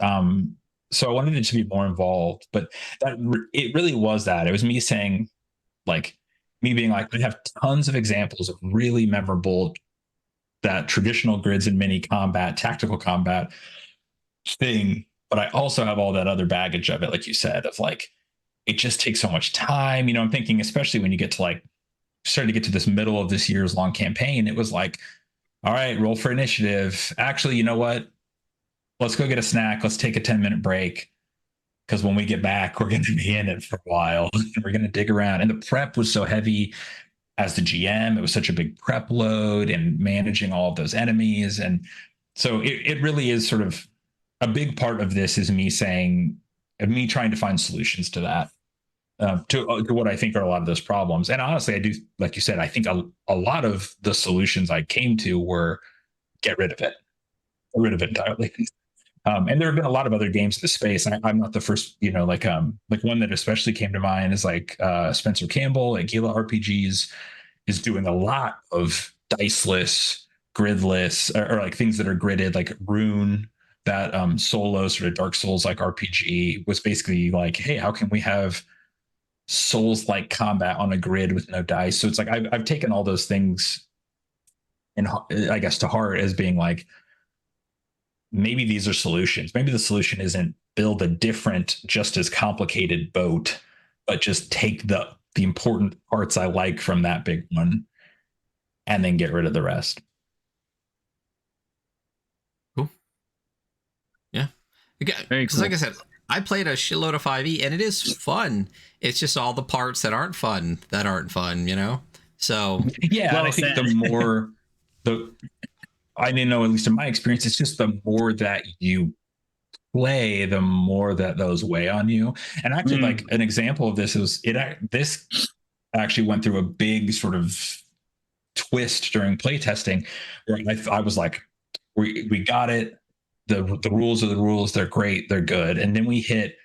So I wanted it to be more involved, but it really was that. It was me saying, like, me being like, I have tons of examples of really memorable that traditional grids and mini combat, tactical combat thing, but I also have all that other baggage of it, like you said, of like, it just takes so much time. I'm thinking, especially when you get to like, starting to get to this middle of this year's long campaign, it was like, all right, roll for initiative. Actually, you know what? Let's go get a snack. Let's take a 10-minute break. Because when we get back, we're going to be in it for a while. We're going to dig around. And the prep was so heavy as the GM. It was such a big prep load and managing all of those enemies. And so it really is sort of a big part of this is me trying to find solutions to that, to what I think are a lot of those problems. And honestly, I do, like you said, I think a lot of the solutions I came to were get rid of it entirely. And there have been a lot of other games in the space. I'm not the first, like one that especially came to mind is like Spencer Campbell at 𝐓𝐀𝐂𝐓𝐈𝐂𝐂𝐍𝐒 RPGs is doing a lot of diceless, gridless, or like things that are gridded, like Rune. That solo sort of Dark Souls like RPG was basically like, hey, how can we have Souls like combat on a grid with no dice? So it's like I've taken all those things and I guess to heart as being like, maybe these are solutions. Maybe the solution isn't build a different, just as complicated boat, but just take the important parts I like from that big one and then get rid of the rest. Because like I said, I played a shitload of 5e and it is fun. It's just all the parts that aren't fun, So yeah, well, I think the more I didn't know, at least in my experience, it's just the more that you play, the more that those weigh on you. And actually, like an example of this is this actually went through a big sort of twist during playtesting, where I was like, we got it. The rules are the rules. They're great. They're good. And then we hit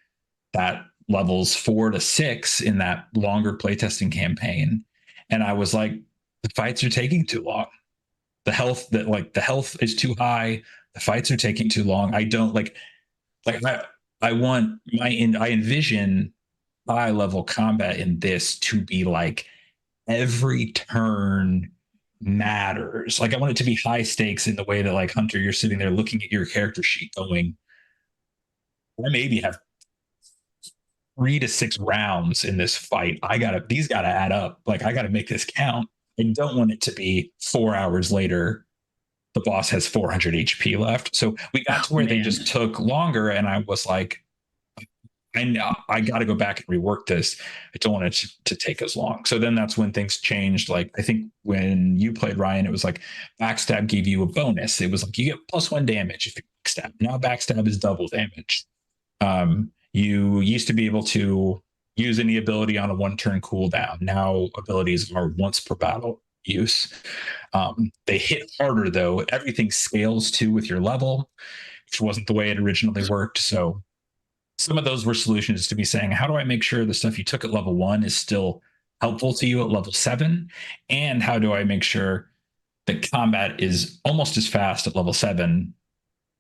that levels 4 to 6 in that longer playtesting campaign. And I was like, the fights are taking too long. The health is too high. The fights are taking too long. I don't I envision high level combat in this to be like every turn matters. Like, I want it to be high stakes in the way that, like, Hunter, you're sitting there looking at your character sheet going, I maybe have 3 to 6 rounds in this fight. These gotta add up. Like, I gotta make this count. I don't want it to be 4 hours later, the boss has 400 HP left. So we got to where they just took longer, and I was like, I got to go back and rework this. I don't want it to take as long. So then that's when things changed. Like, I think when you played, Ryan, it was like backstab gave you a bonus. It was like you get +1 damage if you backstab. Now backstab is double damage. You used to be able to use any ability on a 1-turn cooldown. Now abilities are once per battle use. They hit harder though. Everything scales too with your level, which wasn't the way it originally worked. So some of those were solutions to be saying, how do I make sure the stuff you took at level 1 is still helpful to you at level 7? And how do I make sure the combat is almost as fast at level 7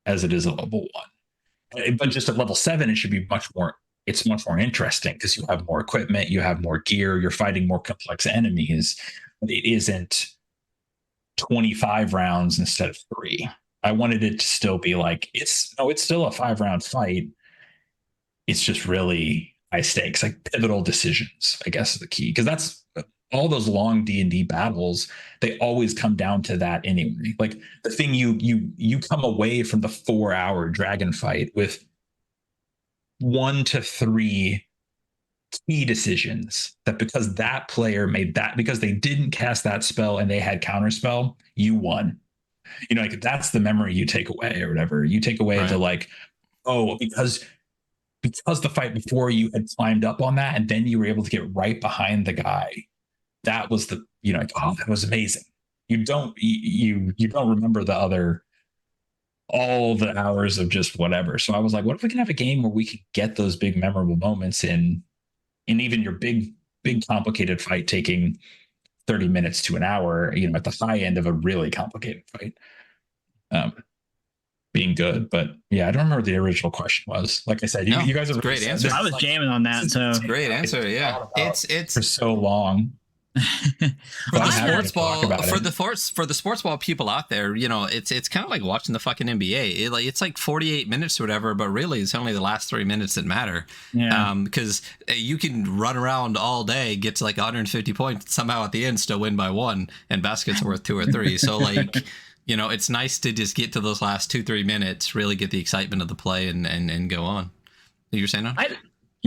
as it is at level 1. But just at level 7, it should be much more. It's much more interesting because you have more equipment, you have more gear, you're fighting more complex enemies. But it isn't 25 rounds instead of 3. I wanted it to still be like it's still a 5-round fight. It's just really high stakes, like pivotal decisions, I guess is the key. Because that's all those long D&D battles, they always come down to that anyway. Like the thing you come away from the 4-hour dragon fight with 1 to 3 key decisions that because that player made that, because they didn't cast that spell and they had counterspell, you won. You know, like that's the memory you take away or whatever. You take away Right. the like, oh, because the fight before you had climbed up on that and then you were able to get right behind the guy. That was the, you know, like, oh, that was amazing. You don't remember the other, all the hours of just whatever. So I was like, what if we can have a game where we could get those big memorable moments in even your big complicated fight taking 30 minutes to an hour, you know, at the high end of a really complicated fight, being good. But yeah, I don't remember what the original question was. Like I said, you guys are great really, answer. I was jamming on that. So Great answer. Yeah, it's for so long. for the I'm happy to sports talk ball about it. for the sports ball people out there. You know, it's kind of like watching the fucking NBA. It's like 48 minutes or whatever, but really it's only the last 3 minutes that matter. yeah, Because you can run around all day, get to like 150 points, somehow at the end still win by 1, and basket's worth 2 or 3. So like, you know, it's nice to just get to those last 2-3 minutes, really get the excitement of the play, and go on. You're saying that?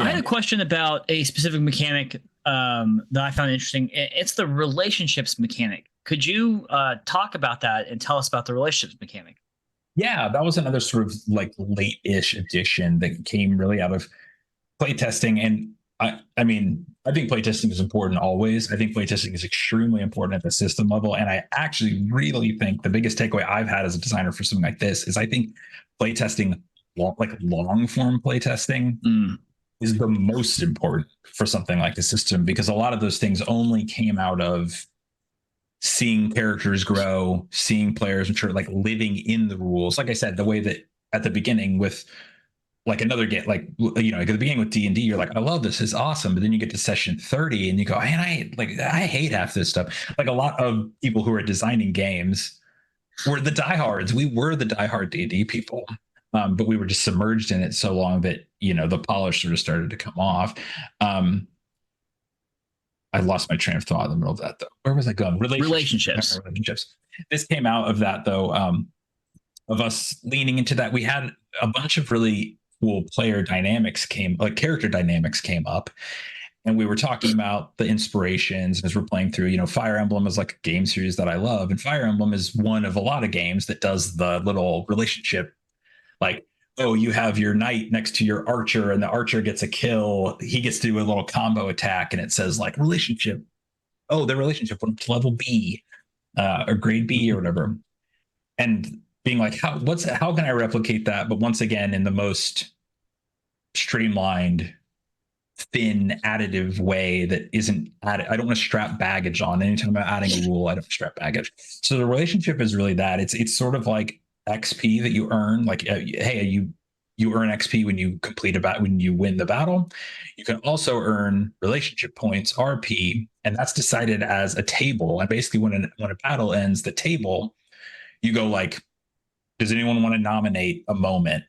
I had a question about a specific mechanic that I found interesting. It's the relationships mechanic. Could you talk about that and tell us about the relationships mechanic? Yeah, that was another sort of like late-ish addition that came really out of playtesting. And I mean, I think playtesting is important always. I think playtesting is extremely important at the system level. And I actually really think the biggest takeaway I've had as a designer for something like this is I think playtesting, like long-form playtesting, is the most important for something like a system, because a lot of those things only came out of seeing characters grow, seeing players mature, like living in the rules. Like I said, the way that at the beginning with like another game, like, you know, like at the beginning with D&D, you're like, I love this, it's awesome. But then you get to session 30 and you go, man, I hate half this stuff. Like a lot of people who are designing games were the diehards. We were the diehard D&D people. But we were just submerged in it so long that, you know, the polish sort of started to come off. I lost my train of thought in the middle of that, though. Where was I going? Relationships. This came out of that, though, of us leaning into that. We had a bunch of really cool character dynamics came up. And we were talking about the inspirations as we're playing through. You know, Fire Emblem is like a game series that I love. And Fire Emblem is one of a lot of games that does the little relationship. Like, oh, you have your knight next to your archer and the archer gets a kill. He gets to do a little combo attack and it says like relationship. Oh, the relationship went to level B or grade B or whatever. And being like, how can I replicate that? But once again, in the most streamlined, thin, additive way that isn't added. I don't want to strap baggage on. Anytime I'm adding a rule, I don't strap baggage. So the relationship is really that. It's sort of like XP that you earn, like hey, you earn XP when you when you win the battle. You can also earn relationship points, RP, and that's decided as a table. And basically when a battle ends, the table, you go like, does anyone want to nominate a moment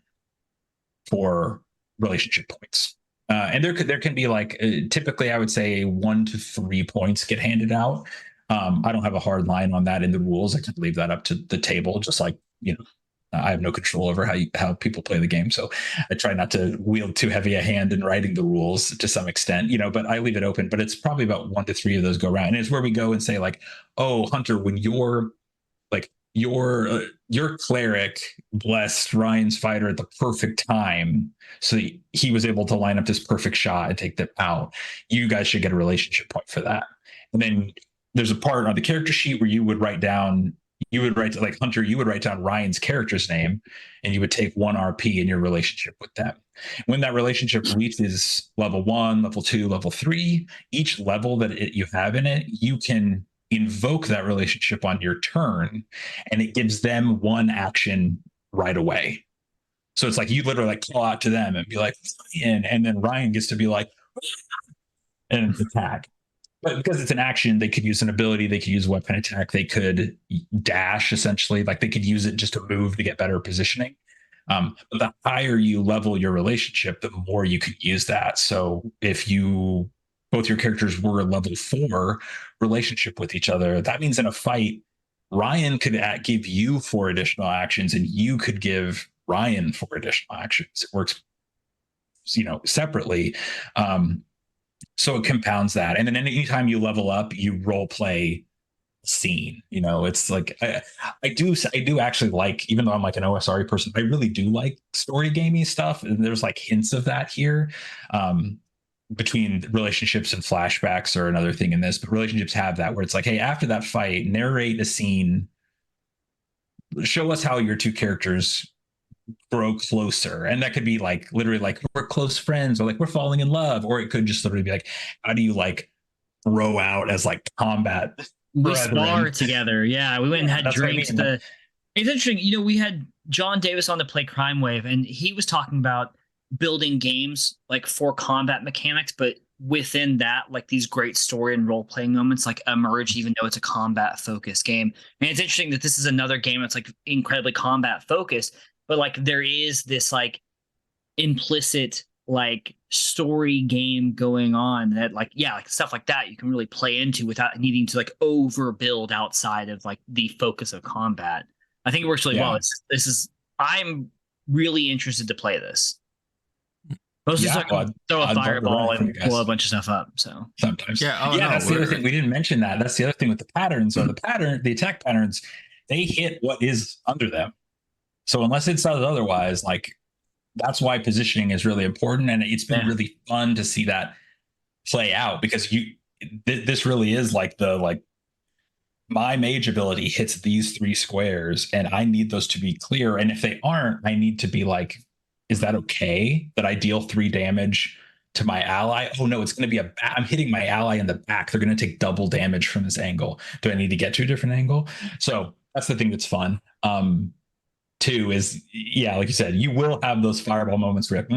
for relationship points? And there can be like typically I would say 1 to 3 points get handed out. I don't have a hard line on that in the rules. I can leave that up to the table, just like, you know, I have no control over how people play the game. So I try not to wield too heavy a hand in writing the rules to some extent, you know, but I leave it open. But it's probably about 1 to 3 of those go around. And it's where we go and say like, oh, Hunter, when you're like your cleric blessed Ryan's fighter at the perfect time, so he was able to line up this perfect shot and take them out. You guys should get a relationship point for that. And then there's a part on the character sheet where you would write like Hunter, you would write down Ryan's character's name and you would take 1 RP in your relationship with them. When that relationship reaches level 1, level 2, level 3, each level that you have in it, you can invoke that relationship on your turn, and it gives them one action right away. So it's like you literally like call out to them and be like, and then Ryan gets to be like, and attack. But because it's an action, they could use an ability, they could use weapon attack, they could dash essentially, like they could use it just to move to get better positioning. But the higher you level your relationship, the more you could use that. So if you both your characters were level 4 relationship with each other, that means in a fight, Ryan could give you 4 additional actions, and you could give Ryan 4 additional actions. It works, separately. So it compounds that. And then anytime you level up, you role play scene. It's like I do actually like, even though I'm like an OSRE person, I really do like story gamey stuff. And there's like hints of that here. Between relationships and flashbacks are another thing in this, but relationships have that where it's like, hey, after that fight, narrate a scene, show us how your 2 characters grow closer. And that could be like literally like we're close friends, or like we're falling in love, or it could just literally be like, how do you like throw out as like combat? We spar together. Yeah, we went and had drinks. It's interesting. We had John Davis on to play Crime Wave, and he was talking about building games like for combat mechanics, but within that, like these great story and role playing moments like emerge, even though it's a combat focused game. And it's interesting that this is another game that's like incredibly combat focused, but like there is this like implicit like story game going on that like stuff like that you can really play into without needing to like overbuild outside of like the focus of combat. I think it works really well. I'm really interested to play this. Mostly so I can throw a fireball and blow a bunch of stuff up. So sometimes, that's the other thing we didn't mention. That's the other thing with the patterns. So the attack patterns, they hit what is under them. So unless it says otherwise, like that's why positioning is really important, and it's been really fun to see that play out, because this really is like my mage ability hits these 3 squares, and I need those to be clear. And if they aren't, I need to be like, is that okay that I deal 3 damage to my ally? Oh no, it's going to be I'm hitting my ally in the back. They're going to take double damage from this angle. Do I need to get to a different angle? So that's the thing that's fun. 2 is, like you said, you will have those fireball moments where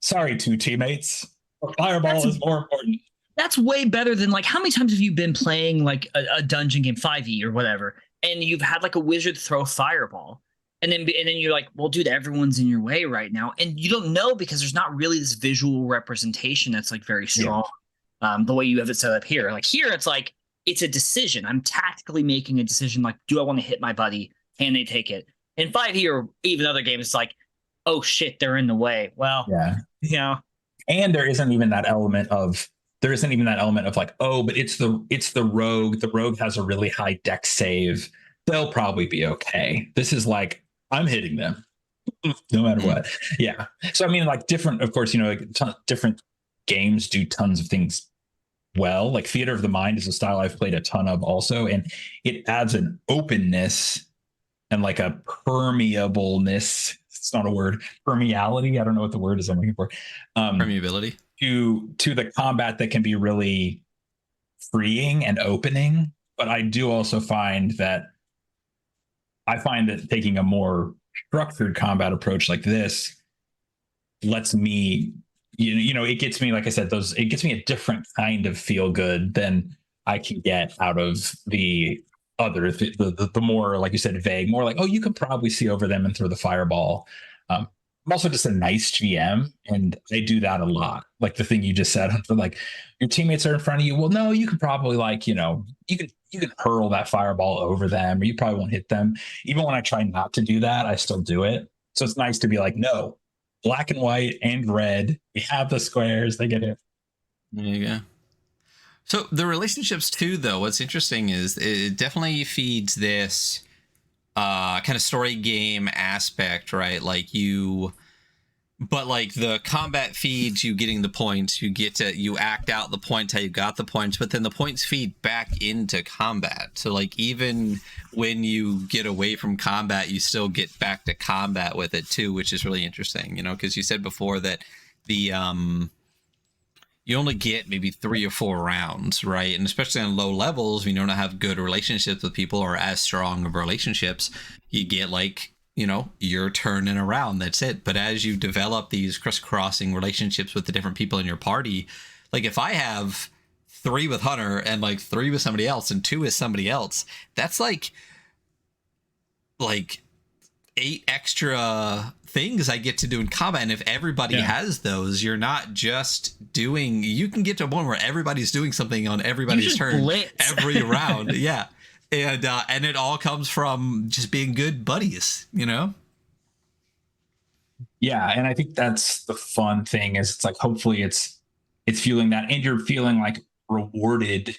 sorry, 2 teammates, a fireball is more important. That's way better than like, how many times have you been playing like a dungeon game, 5e or whatever, and you've had like a wizard throw a fireball, and then you're like, well, dude, everyone's in your way right now, and you don't know because there's not really this visual representation that's like very strong. The way you have it set up here, like here, it's like it's a decision. I'm tactically making a decision. Like, do I want to hit my buddy? Can they take it? In 5e or even other games, it's like, oh shit, they're in the way. Well, and there isn't even that element of like, oh, but it's the rogue. The rogue has a really high dex save. They'll probably be okay. This is like, I'm hitting them no matter what. Yeah. So I mean, like different, of course, different games do tons of things well. Like Theater of the Mind is a style I've played a ton of also, and it adds an openness and like a permeableness. It's not a word. Permeality. I don't know what the word is I'm looking for. Permeability. To the combat that can be really freeing and opening. But I do also find that taking a more structured combat approach like this lets me, it gets me, like I said, it gets me a different kind of feel good than I can get out of the other, the more, like you said, vague, more like, oh, you can probably see over them and throw the fireball. I'm also just a nice GM, and I do that a lot. Like the thing you just said, like your teammates are in front of you. Well, no, you can probably like, you can hurl that fireball over them, or you probably won't hit them. Even when I try not to do that, I still do it. So it's nice to be like, no, black and white and red. We have the squares. They get it. There you go. So the relationships too, though, what's interesting is it definitely feeds this kind of story game aspect, right? But like the combat feeds you getting the points, you act out the points how you got the points, but then the points feed back into combat. So like even when you get away from combat, you still get back to combat with it too, which is really interesting, because you said before that the you only get maybe 3 or 4 rounds, right? And especially on low levels, when you don't have good relationships with people or as strong of relationships, you get like, you know, your turn in a round. That's it. But as you develop these crisscrossing relationships with the different people in your party, like if I have 3 with Hunter and like 3 with somebody else and 2 with somebody else, that's like 8 extra things I get to do in combat. And if everybody has those, you're not just doing, you can get to a point where everybody's doing something on everybody's turn every round. Yeah. And it all comes from just being good buddies, you know? Yeah. And I think that's the fun thing is it's like, hopefully it's fueling that and you're feeling like rewarded.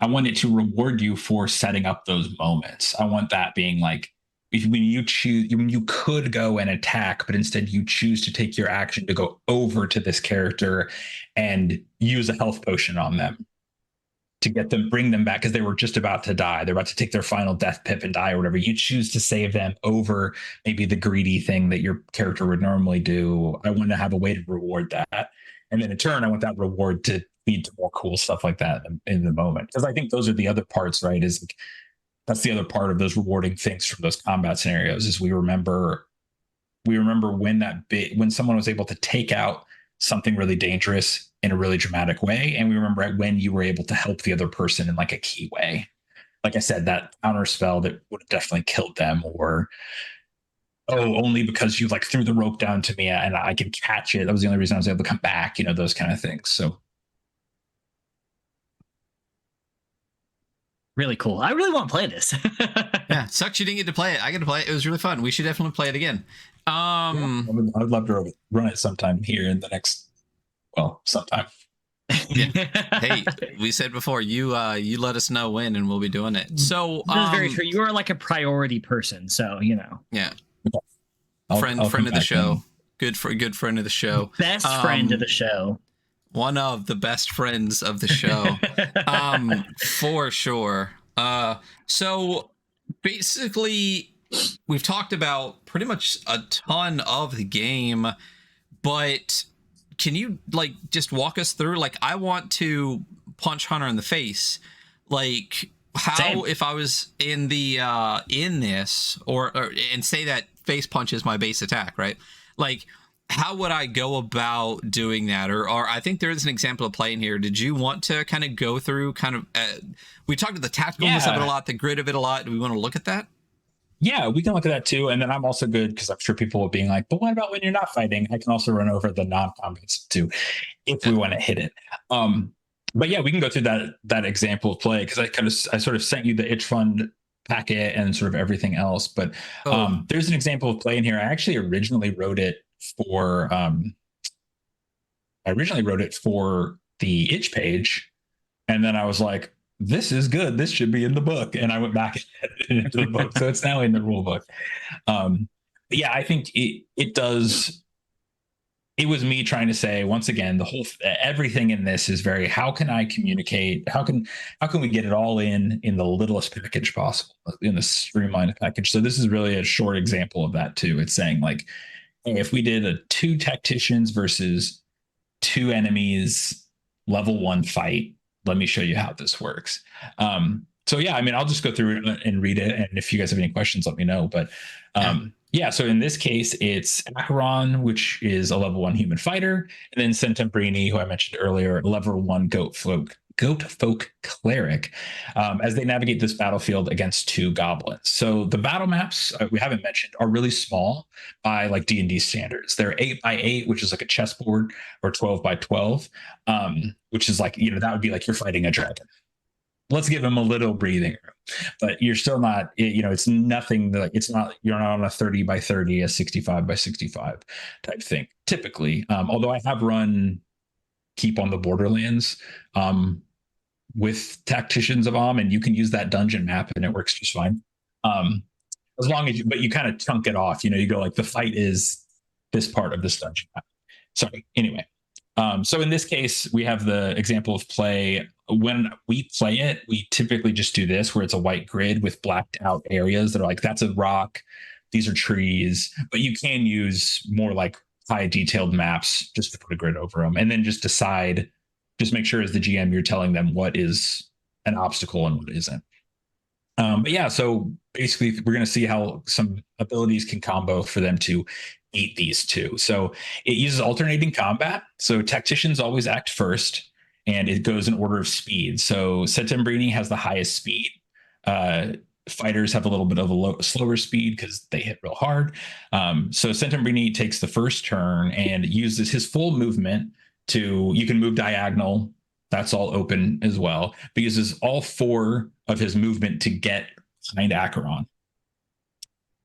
I want it to reward you for setting up those moments. I want that being like, when you could go and attack, but instead you choose to take your action to go over to this character and use a health potion on them to get them, bring them back because they were just about to die. They're about to take their final death pip and die or whatever. You choose to save them over maybe the greedy thing that your character would normally do. I want to have a way to reward that. And then in turn, I want that reward to lead to more cool stuff like that in the moment. Because I think those are the other parts, right? Is like, that's the other part of those rewarding things from those combat scenarios is we remember when someone was able to take out something really dangerous in a really dramatic way. And we remember when you were able to help the other person in like a key way. Like I said, that counter spell that would have definitely killed them or, oh, only because you like threw the rope down to me and I can catch it. That was the only reason I was able to come back, you know, those kind of things. So really cool. I really want to play this. Yeah, sucks you didn't get to play it. I got to play it. It was really fun. We should definitely play it again. I'd love to run it sometime here in the next, sometime. Yeah. Hey, we said before, you let us know when and we'll be doing it. So that's very true. You are like a priority person, so you know. Yeah. I'll friend of the show. Good friend of the show. Best friend of the show. One of the best friends of the show. For sure. So basically we've talked about pretty much a ton of the game, but can you like just walk us through, like, I want to punch Hunter in the face, like how Same. if I was in the in this or and say that face punch is my base attack, right? Like how would I go about doing that? Or I think there is an example of play in here. Did you want to kind of go through kind of we talked about the tacticalness of it a lot, the grid of it a lot. Do we want to look at that? Yeah, we can look at that too. And then I'm also good because I'm sure people will be like, but what about when you're not fighting? I can also run over the non-combat stuff too, if we want to hit it. But yeah, we can go through that example of play because I sort of sent you the itch fund packet and sort of everything else. But there's an example of play in here. I actually originally wrote it for the itch page, and then I was like, this is good. This should be in the book. And I went back and edited it into the book. So it's now in the rule book. Yeah, I think it does. It was me trying to say, once again, everything in this is very, how can I communicate? How can we get it all in the littlest package possible, in the streamlined package? So this is really a short example of that too. It's saying like, hey, if we did a 2 tacticians versus 2 enemies level 1 fight, let me show you how this works. So yeah, I mean, I'll just go through it and read it. And if you guys have any questions, let me know. But yeah, so in this case, it's Acheron, which is a level 1 human fighter, and then Centembrini, who I mentioned earlier, level 1 goat folk cleric, as they navigate this battlefield against 2 goblins. So the battle maps we haven't mentioned are really small by like D&D standards. They're 8x8, which is like a chessboard, or 12x12, which is like, you know, that would be like you're fighting a dragon. Let's give them a little breathing room, but you're still not, you know, it's nothing like, it's not, you're not on a 30x30, a 65x65 type thing typically. Although I have run Keep on the Borderlands with Tacticians of 𝐓𝐻, and you can use that dungeon map and it works just fine. As long as but you kind of chunk it off, you know, you go like the fight is this part of this dungeon map. Sorry. Anyway. So in this case, we have the example of play. When we play it, we typically just do this, where it's a white grid with blacked out areas that are like, that's a rock, these are trees, but you can use more like high detailed maps just to put a grid over them, and then just decide just make sure as the GM you're telling them what is an obstacle and what isn't. But yeah, so basically we're going to see how some abilities can combo for them to beat these two. So it uses alternating combat. So tacticians always act first, and it goes in order of speed. So Settembrini has the highest speed. Fighters have a little bit of a slower speed because they hit real hard. So Settembrini takes the first turn and uses his full movement to, you can move diagonal. That's all open as well. But uses all 4 of his movement to get behind Acheron.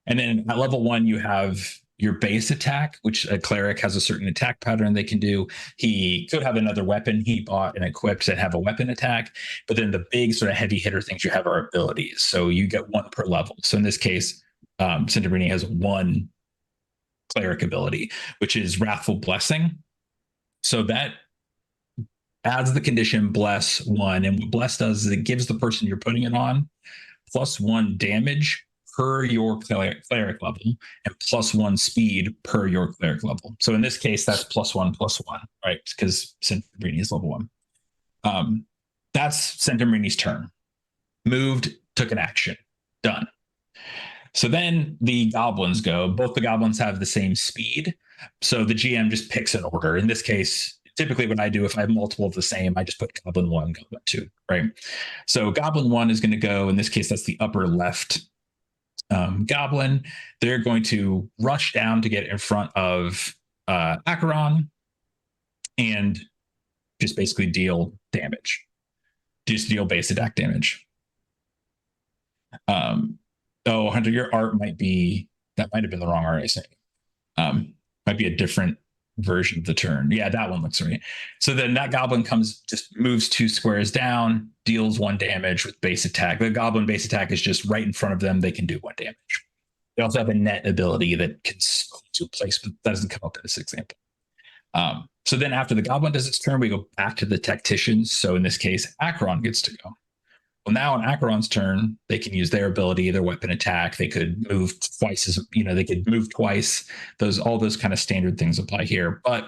And then at level 1, you have your base attack, which a cleric has a certain attack pattern they can do. He could have another weapon he bought and equipped that have a weapon attack. But then the big sort of heavy hitter things you have are abilities. So you get 1 per level. So in this case, Settembrini has 1 cleric ability, which is Wrathful Blessing. So that adds the condition bless 1. And what bless does is it gives the person you're putting it on +1 damage per your cleric level and +1 speed per your cleric level. So in this case, that's +1/+1, right? Because Settembrini is level 1. That's Settembrini's turn. Moved, took an action. Done. So then the goblins go. Both the goblins have the same speed. So the GM just picks an order. In this case, typically what I do, if I have multiple of the same, I just put Goblin 1, Goblin 2, right? So Goblin 1 is going to go, in this case, that's the upper left goblin. They're going to rush down to get in front of Acheron and just basically deal damage. Just deal base attack damage. Oh, Hunter, your art might be, that might have been the wrong art, I think. Might be a different version of the turn. Yeah, that one looks right. So then that goblin just moves 2 squares down, deals 1 damage with base attack. The goblin base attack is just right in front of them. They can do 1 damage. They also have a net ability that can to place, but that doesn't come up in this example. So then after the goblin does its turn, we go back to the tacticians. So in this case, Acheron gets to go. Well, now on Acheron's turn, they can use their ability, their weapon attack. They could move twice they could move twice. All those kind of standard things apply here. But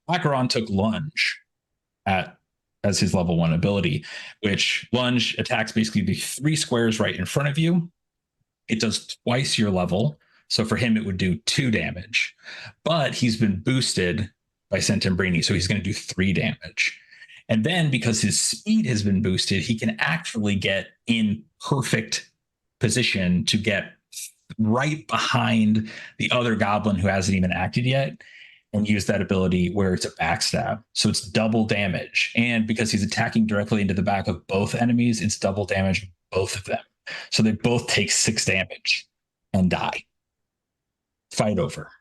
Acheron took lunge as his level 1 ability, which lunge attacks basically the 3 squares right in front of you. It does twice your level. So for him, it would do 2 damage, but he's been boosted by Settembrini. So he's going to do 3 damage. And then because his speed has been boosted, he can actually get in perfect position to get right behind the other goblin who hasn't even acted yet and use that ability where it's a backstab. So it's double damage. And because he's attacking directly into the back of both enemies, it's double damage on both of them. So they both take 6 damage and die. Fight over.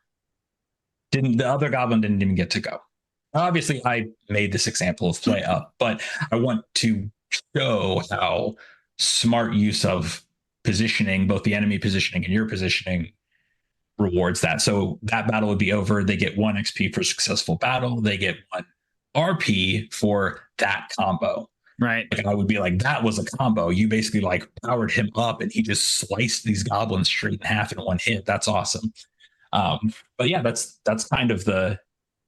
The other goblin didn't even get to go. Obviously, I made this example of play up, but I want to show how smart use of positioning, both the enemy positioning and your positioning, rewards that. So that battle would be over. They get 1 XP for successful battle. They get 1 RP for that combo. Right. Like I would be like, that was a combo. You basically like powered him up and he just sliced these goblins straight in half in 1 hit. That's awesome. But yeah, that's kind of the,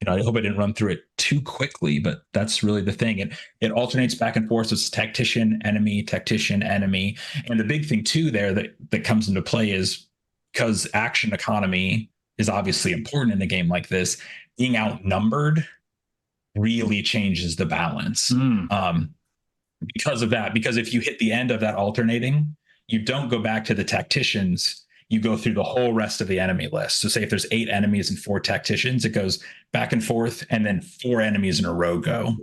I hope I didn't run through it too quickly, but that's really the thing. It alternates back and forth. So it's tactician, enemy. And the big thing too there that comes into play is because action economy is obviously important in a game like this, being outnumbered really changes the balance. Because of that, because if you hit the end of that alternating, you don't go back to the tacticians, you go through the whole rest of the enemy list. So say if there's 8 enemies and 4 tacticians, it goes back and forth, and then 4 enemies in a row go.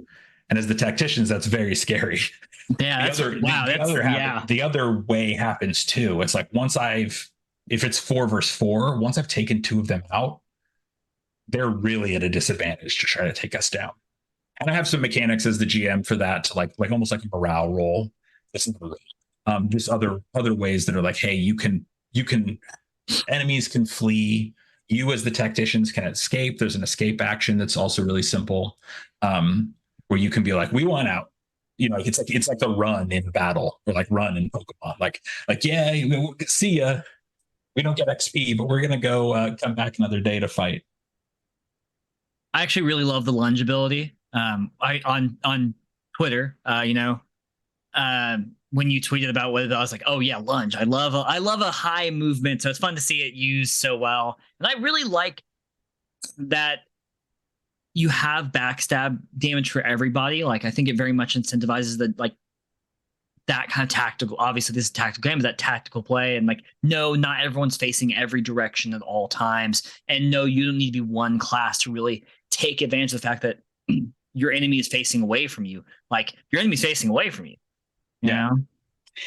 And as the tacticians, that's very scary. Yeah, the other way happens too. It's like if it's 4 versus 4, once I've taken 2 of them out, they're really at a disadvantage to try to take us down. And I have some mechanics as the GM for that, to like almost like a morale roll. Just other ways that are like, hey, you can enemies can flee. You as the tacticians can escape. There's an escape action that's also really simple, where you can be like, we want out. It's like a run in battle, or like run in Pokemon. Like yeah, we'll see ya. We don't get XP, but we're gonna go come back another day to fight. I actually really love the lunge ability. I on Twitter, when you tweeted about whether I was like, oh yeah, lunge. I love a high movement, so it's fun to see it used so well. And I really like that you have backstab damage for everybody. Like I think it very much incentivizes that kind of tactical. Obviously, this is tactical game, but that tactical play, and like, no, not everyone's facing every direction at all times, and no, you don't need to be one class to really take advantage of the fact that your enemy is facing away from you. Like your enemy's facing away from you. Yeah.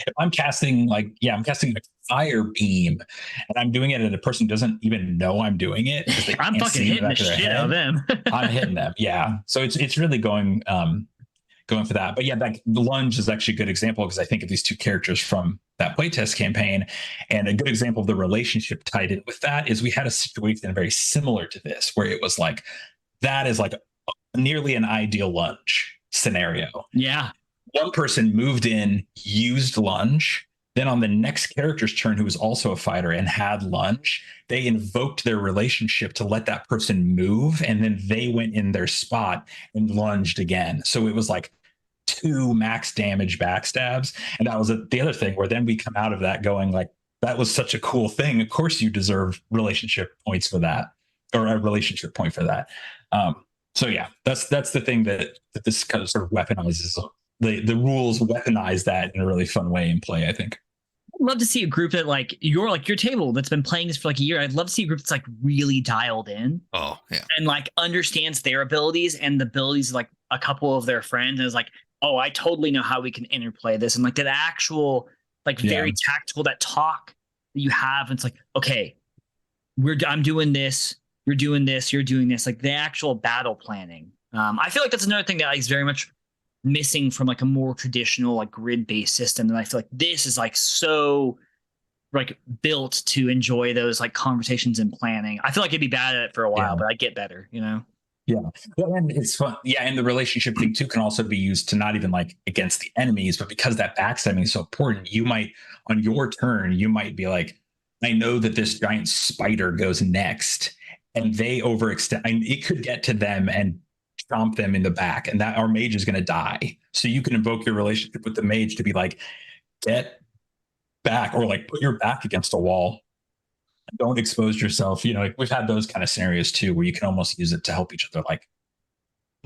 If I'm casting I'm casting a fire beam, and I'm doing it at a person who doesn't even know I'm doing it. I'm fucking hitting the shit out of them. I'm hitting them. Yeah. So it's really going for that. But yeah, the lunge is actually a good example, because I think of these two characters from that playtest campaign, and a good example of the relationship tied in with that is we had a situation very similar to this, where it was like, that is like nearly an ideal lunge scenario. Yeah. One person moved in, used lunge. Then on the next character's turn, who was also a fighter and had lunge, they invoked their relationship to let that person move. And then they went in their spot and lunged again. So it was like 2 max damage backstabs. And that was the other thing, where then we come out of that going like, that was such a cool thing. Of course you deserve relationship points for that, or a relationship point for that. So yeah, that's the thing that this kind of sort of weaponizes. The rules weaponize that in a really fun way in play, I think. I'd love to see a group that your table that's been playing this for like a year. I'd love to see a group that's like really dialed in. Oh yeah. And like understands their abilities and the abilities of like a couple of their friends, and is like, oh, I totally know how we can interplay this. And like that actual, like very tactical, that talk that you have. And it's like, okay, I'm doing this, you're doing this, you're doing this, like the actual battle planning. I feel like that's another thing that is very much missing from like a more traditional like grid-based system, and I feel like this is like so like built to enjoy those like conversations and planning. I feel like I'd be bad at it for a while, but I get better, Yeah. Well, and it's fun. Yeah. And the relationship thing too can also be used to not even like against the enemies, but because that backstabbing is so important, you might, on your turn, you might be like, I know that this giant spider goes next, and they overextend. It could get to them and stomp them in the back, and that our mage is going to die. So you can invoke your relationship with the mage to be like, get back, or like put your back against a wall. Don't expose yourself. Like we've had those kind of scenarios too, where you can almost use it to help each other, like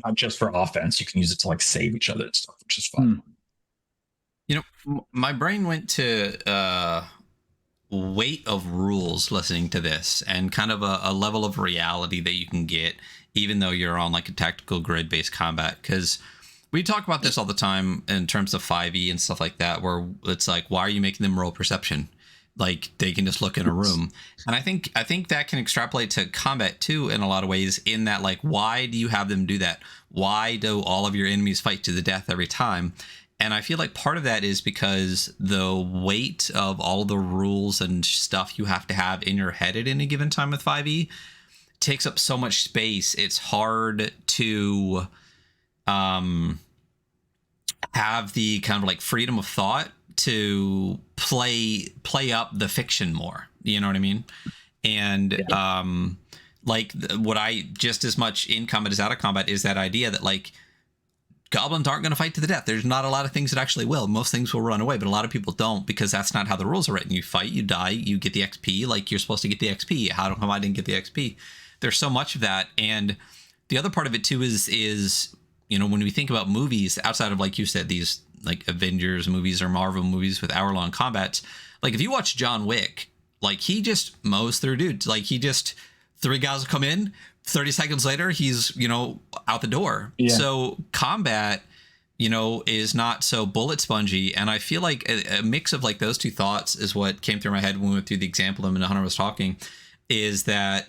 not just for offense, you can use it to like save each other and stuff, which is fun. My brain went to weight of rules listening to this, and kind of a level of reality that you can get even though you're on like a tactical grid based combat. Because we talk about this all the time in terms of 5e and stuff like that, where it's like, why are you making them roll perception? Like they can just look in a room. And I think that can extrapolate to combat too in a lot of ways, in that like, why do you have them do that? Why do all of your enemies fight to the death every time? And I feel like part of that is because the weight of all the rules and stuff you have to have in your head at any given time with 5e takes up so much space. It's hard to have the kind of like freedom of thought to play up the fiction more. You know what I mean? And what I just as much in combat as out of combat is that idea that like goblins aren't going to fight to the death. There's not a lot of things that actually will. Most things will run away, but a lot of people don't, because that's not how the rules are written. You fight, you die, you get the XP. Like you're supposed to get the XP. How come I didn't get the XP? There's so much of that. And the other part of it too is, when we think about movies outside of, like you said, these like Avengers movies or Marvel movies with hour-long combats, like if you watch John Wick, like he just mows through dudes. Like he just, 3 guys will come in, 30 seconds later, he's, out the door. Yeah. So combat, is not so bullet spongy. And I feel like a mix of like those two thoughts is what came through my head when we went through the example and Hunter was talking, is that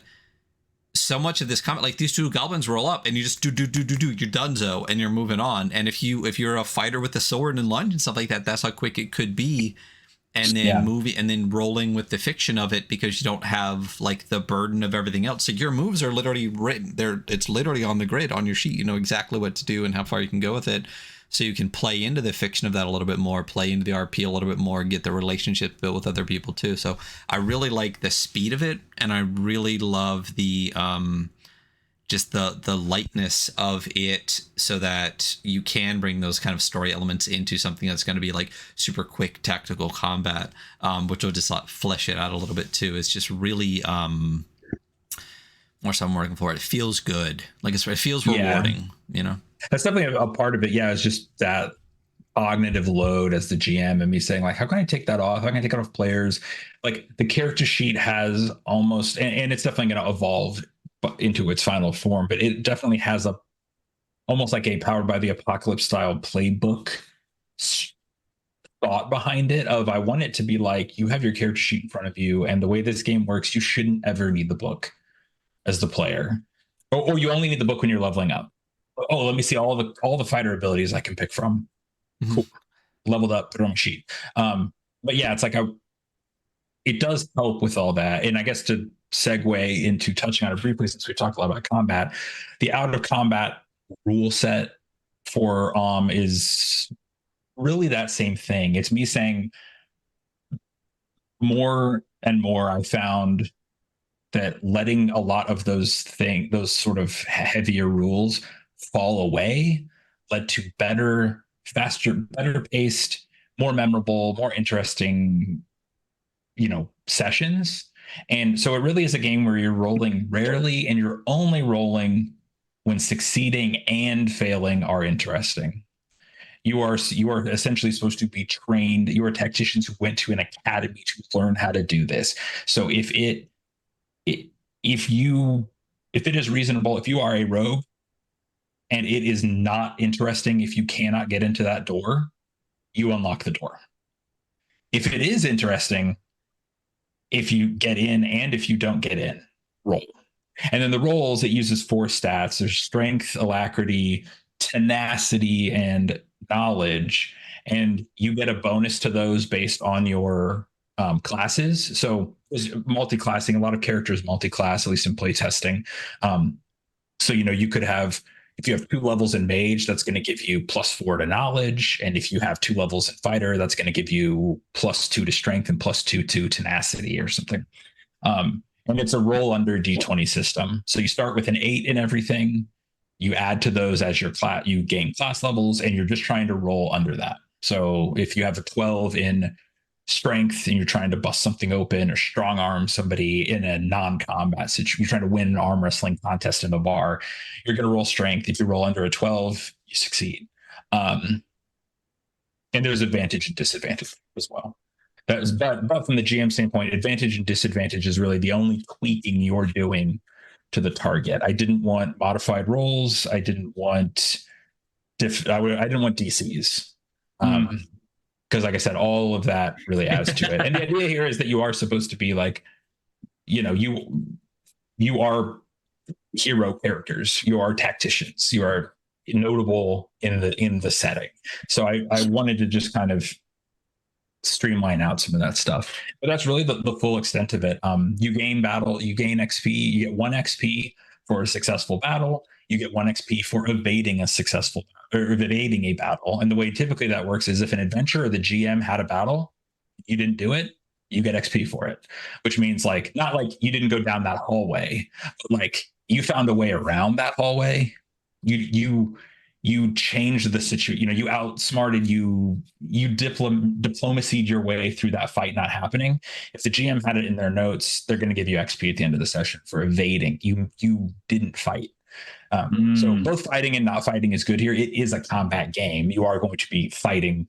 so much of this combat, like these 2 goblins roll up and you just do, you're donezo and you're moving on. And if you're a fighter with a sword and lunge and stuff like that, that's how quick it could be. And then moving and then rolling with the fiction of it, because you don't have like the burden of everything else. So your moves are literally written there. It's literally on the grid on your sheet. You know exactly what to do and how far you can go with it. So you can play into the fiction of that a little bit more, play into the RP a little bit more, get the relationship built with other people too. So I really like the speed of it. And I really love the, just the lightness of it, so that you can bring those kind of story elements into something that's going to be like super quick tactical combat, which will just flesh it out a little bit too. It's just really what's I'm working for. It feels good. Like it feels rewarding, you know? That's definitely a part of it. Yeah. It's just that cognitive load as the GM and me saying like, how can I take that off? How can I take it off players? Like the character sheet has almost, and it's definitely going to evolve into its final form, but it definitely has a almost like a Powered by the Apocalypse style playbook thought behind it of I want it to be like you have your character sheet in front of you, and the way this game works, you shouldn't ever need the book as the player, or you only need the book when you're leveling up. Oh, let me see all the fighter abilities I can pick from. Cool. Leveled up, put it on my sheet. But yeah, it's like it does help with all that. And I guess to segue into touching on it briefly, since we talked a lot about combat, the out of combat rule set for is really that same thing. It's me saying more and more I found that letting a lot of those sort of heavier rules fall away led to better, faster, better paced, more memorable, more interesting, sessions. And so it really is a game where you're rolling rarely, and you're only rolling when succeeding and failing are interesting. You are essentially supposed to be trained. You are tacticians who went to an academy to learn how to do this. So if it is reasonable, if you are a rogue and it is not interesting, if you cannot get into that door, you unlock the door. If it is interesting, if you get in and if you don't get in, roll. And then the rolls, it uses 4 stats. There's strength, alacrity, tenacity, and knowledge. And you get a bonus to those based on your classes. So multi-classing, a lot of characters multi-class, at least in playtesting. So, you could have, if you have 2 levels in mage, that's going to give you +4 to knowledge. And if you have 2 levels in fighter, that's going to give you +2 to strength and +2 to tenacity or something. And it's a roll under D20 system. So you start with an 8 in everything. You add to those as your class, you gain class levels, and you're just trying to roll under that. So if you have a 12 in strength and you're trying to bust something open or strong arm somebody in a non-combat situation, you're trying to win an arm wrestling contest in a bar, you're going to roll strength. If you roll under a 12, you succeed. And there's advantage and disadvantage as well. But from the GM standpoint, advantage and disadvantage is really the only tweaking you're doing to the target. I didn't want modified rolls. I didn't want I didn't want DCs. Because like I said, all of that really adds to it. And the idea here is that you are supposed to be like, you are hero characters. You are tacticians. You are notable in the setting. So I wanted to just kind of streamline out some of that stuff. But that's really the full extent of it. You gain XP. You get 1 XP for a successful battle. You get 1 XP for evading a battle. And the way typically that works is if an adventurer or the GM had a battle, you didn't do it, you get XP for it, which means like, not like you didn't go down that hallway, but like you found a way around that hallway. You changed the situation, you outsmarted, you diplomacied your way through that fight not happening. If the GM had it in their notes, they're going to give you XP at the end of the session for evading. You didn't fight. So both fighting and not fighting is good here. It is a combat game. You are going to be fighting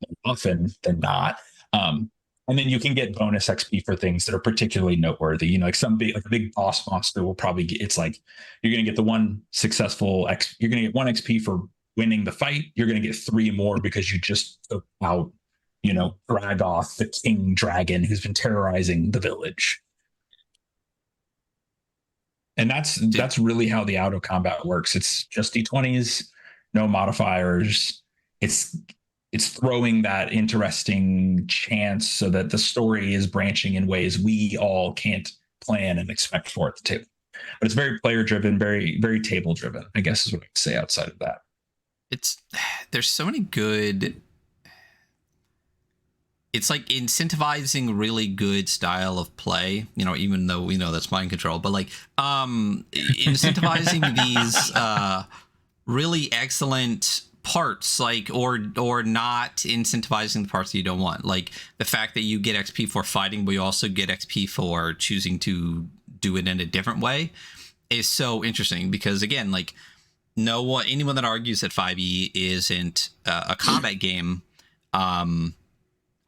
more often than not. And then you can get bonus XP for things that are particularly noteworthy. Like a big boss monster will probably get, it's like you're going to get the 1 successful you're going to get 1 XP for winning the fight. You're going to get 3 more because you just took out, drag off the king dragon who's been terrorizing the village. And that's really how the auto combat works. It's just D20s, no modifiers. It's throwing that interesting chance so that the story is branching in ways we all can't plan and expect for it to table. But it's very player driven, very, very table driven, I guess is what I'd say outside of that. There's so many good it's like incentivizing really good style of play, you know, even though we know that's mind control, but like incentivizing these really excellent parts, like or not incentivizing the parts that you don't want, like the fact that you get XP for fighting but you also get XP for choosing to do it in a different way is so interesting, because again, like anyone that argues that 5e isn't a combat game,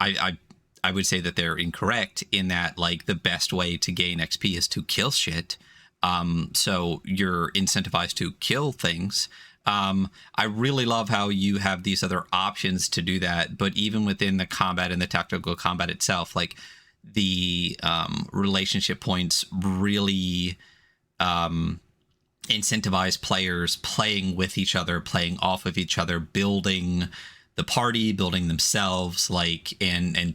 I would say that they're incorrect in that, like, the best way to gain XP is to kill shit. So you're incentivized to kill things. I really love how you have these other options to do that, but even within the combat and the tactical combat itself, like the relationship points really incentivize players playing with each other, playing off of each other, building the party, building themselves, like, and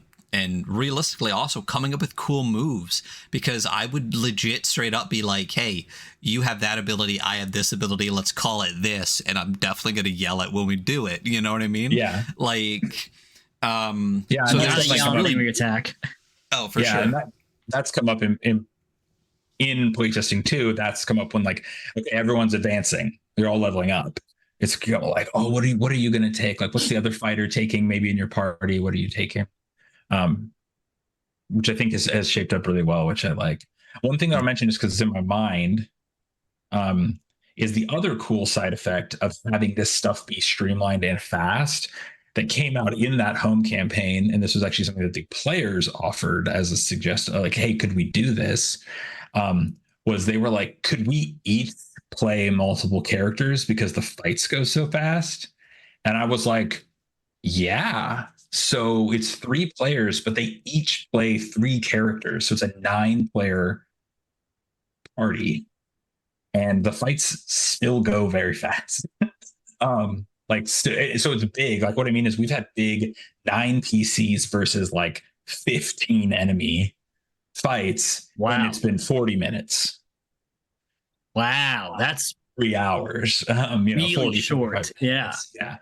realistically also coming up with cool moves, because I would legit straight up be like, hey, you have that ability, I have this ability, let's call it this, and I'm definitely going to yell it when we do it. You know what I mean? Yeah. Like, yeah. So That's like like really attack. Oh, for yeah, sure. And that's come up in playtesting too. That's come up when, like, okay, everyone's advancing, they're all leveling up. It's, you know, like, oh, what are you going to take? Like, what's the other fighter taking? Maybe in your party, what are you taking? Which I think has shaped up really well, which I like. One thing that I'll mention is because it's in my mind, is the other cool side effect of having this stuff be streamlined and fast that came out in that home campaign. And this was actually something that the players offered as a suggestion, like, hey, could we do this? Was they were like, could we each play multiple characters because the fights go so fast? And I was like, yeah. So it's 3 players, but they each play 3 characters. So it's a 9-player party, and the fights still go very fast. So it's big. Like, what I mean is, we've had big 9 PCs versus like 15 enemy fights. Wow. And it's been 40 minutes. Wow. That's 3 hours. Really 40 short. Yeah. Yeah.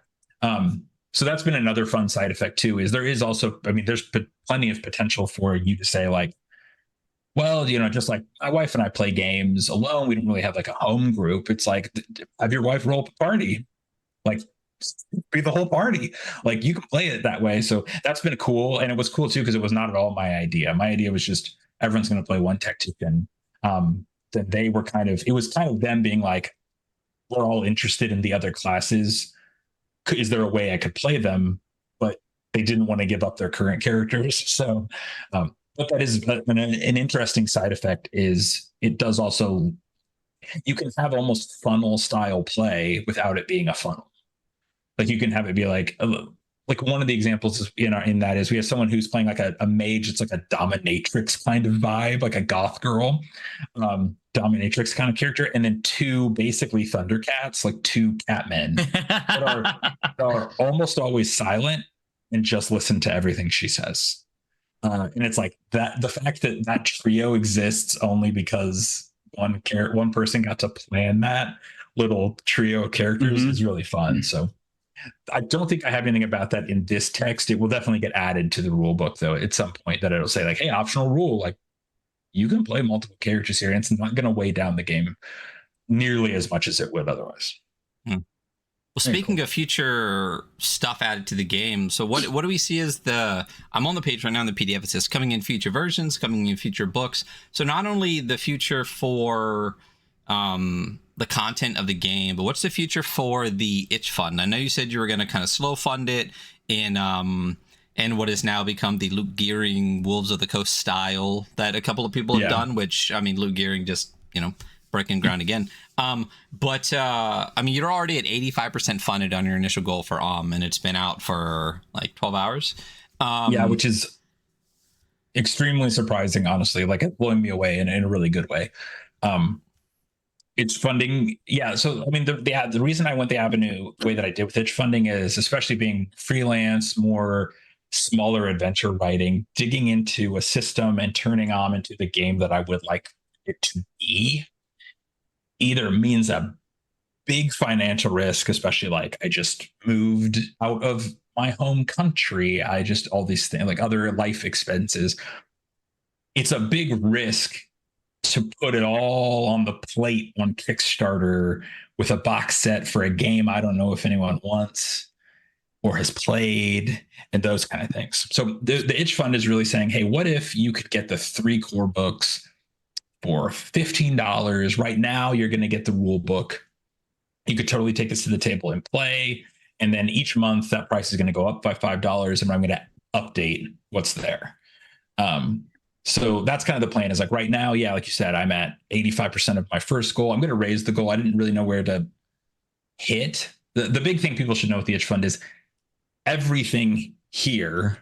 So that's been another fun side effect too, is there is also, I mean, there's plenty of potential for you to say, like, well, you know, just like my wife and I play games alone, we don't really have like a home group. It's like, have your wife roll up a party, like, be the whole party. Like, you can play it that way. So that's been cool. And it was cool too, because it was not at all my idea. My idea was just everyone's going to play one tactician. That they were it was kind of them being like, we're all interested in the other classes. Is there a way I could play them? But they didn't want to give up their current characters. So, but that is an interesting side effect, is it does also, you can have almost funnel style play without it being a funnel. Like, you can have it be like one of the examples is, in that is, we have someone who's playing like a mage. It's like a dominatrix kind of vibe, like a goth girl, dominatrix kind of character. And then 2 basically Thundercats, like 2 Catmen that are almost always silent and just listen to everything she says. And it's like that, the fact that that trio exists only because one person got to plan that little trio of characters is really fun. So I don't think I have anything about that in this text. It will definitely get added to the rule book, though, at some point, that it'll say, like, hey, optional rule, like, you can play multiple characters here, and it's not going to weigh down the game nearly as much as it would otherwise. Well, speaking of future stuff added to the game, so what do we see as I'm on the page right now in the PDF, it says coming in future versions, coming in future books. So not only the future for the content of the game, but what's the future for the itch fund? I know you said you were going to kind of slow fund it in what has now become the Luke Gearing Wolves of the Coast style that a couple of people have done, which, I mean, Luke Gearing just, breaking ground again. But I mean, you're already at 85% funded on your initial goal for and it's been out for like 12 hours. Which is extremely surprising, honestly. Like, it's blowing me away in a really good way. It's funding. Yeah. So, I mean, the reason I went the way that I did with itch funding is, especially being freelance, more smaller adventure writing, digging into a system and turning into the game that I would like it to be, either means a big financial risk, especially like I just moved out of my home country. I just all these things like other life expenses. It's a big risk to put it all on the plate on Kickstarter with a box set for a game I don't know if anyone wants or has played and those kind of things. So the Itch Fund is really saying, hey, what if you could get the 3 core books for $15? Right now, you're going to get the rule book. You could totally take this to the table and play. And then each month, that price is going to go up by $5, and I'm going to update what's there. So that's kind of the plan. Is like right now, yeah, like you said, I'm at 85% of my first goal. I'm going to raise the goal. I didn't really know where to hit. The big thing people should know with the Itch Fund is everything here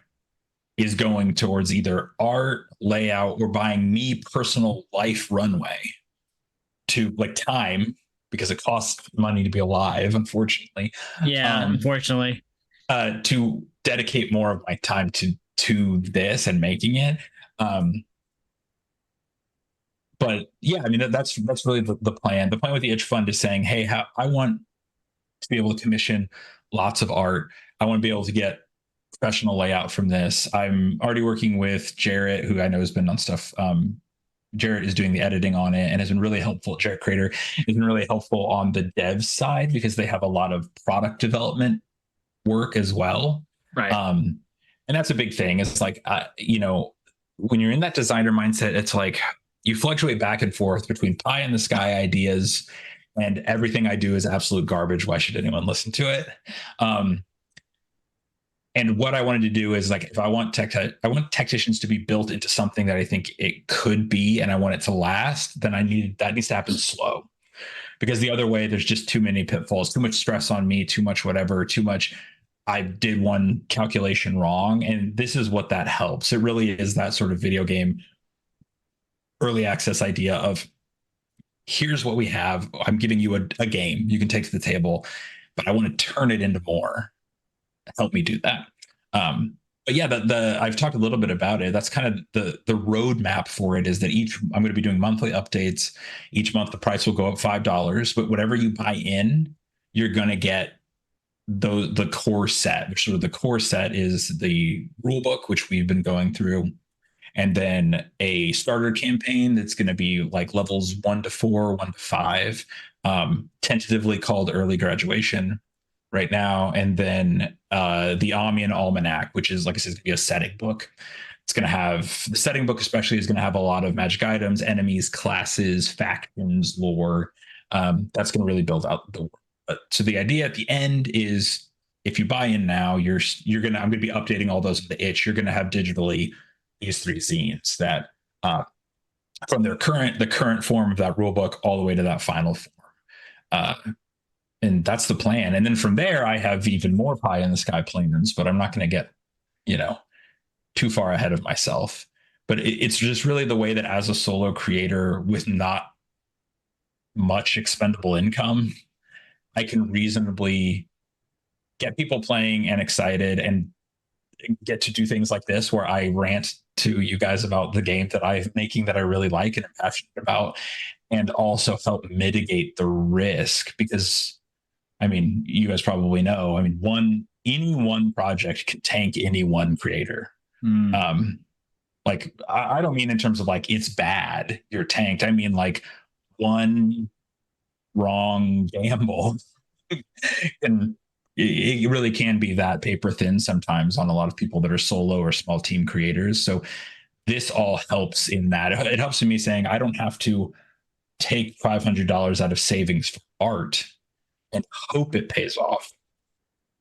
is going towards either art, layout, or buying me personal life runway to like time, because it costs money to be alive, unfortunately. Yeah, unfortunately. To dedicate more of my time to this and making it. But yeah, I mean, that's really the plan. The plan with the Itch Fund is saying, hey, I want to be able to commission lots of art. I want to be able to get professional layout from this. I'm already working with Jarrett, who I know has been on stuff. Jarrett is doing the editing on it and has been really helpful. Jarrett Crater has been really helpful on the dev side because they have a lot of product development work as well. Right. And that's a big thing. It's like, you know, when you're in that designer mindset, it's like you fluctuate back and forth between pie in the sky ideas and everything I do is absolute garbage. Why should anyone listen to it? And what I wanted to do is like, if I want Tacticians to be built into something that I think it could be, and I want it to last, then that needs to happen slow, because the other way, there's just too many pitfalls, too much stress on me, too much whatever, too much. I did one calculation wrong. And this is what that helps. It really is that sort of video game early access idea of here's what we have. I'm giving you a game you can take to the table, but I want to turn it into more. Help me do that. But yeah, I've talked a little bit about it. That's kind of the roadmap for it, is that I'm going to be doing monthly updates. Each month the price will go up $5, but whatever you buy in, you're going to get the core set, which sort of the core set is the rule book, which we've been going through, and then a starter campaign that's going to be like levels 1 to 4, 1 to 5, tentatively called Early Graduation right now, and then the Amian Almanac, which is, like I said, going to be a setting book. It's going to have the setting book, especially, is going to have a lot of magic items, enemies, classes, factions, lore. That's going to really build out the world. So the idea at the end is, if you buy in now, I'm going to be updating all those in the Itch. You're going to have digitally these 3 zines that from the current form of that rule book all the way to that final form. And that's the plan. And then from there, I have even more pie in the sky plans, but I'm not going to get, too far ahead of myself. But it's just really the way that as a solo creator with not much expendable income, I can reasonably get people playing and excited and get to do things like this, where I rant to you guys about the game that I'm making that I really like and am passionate about, and also help mitigate the risk. Because, I mean, you guys probably know, I mean, any one project can tank any one creator. Like, I don't mean in terms of like, it's bad, you're tanked. I mean, like, one wrong gamble and it really can be that paper thin sometimes on a lot of people that are solo or small team creators. So this all helps in that. It helps in me saying I don't have to take $500 out of savings for art and hope it pays off.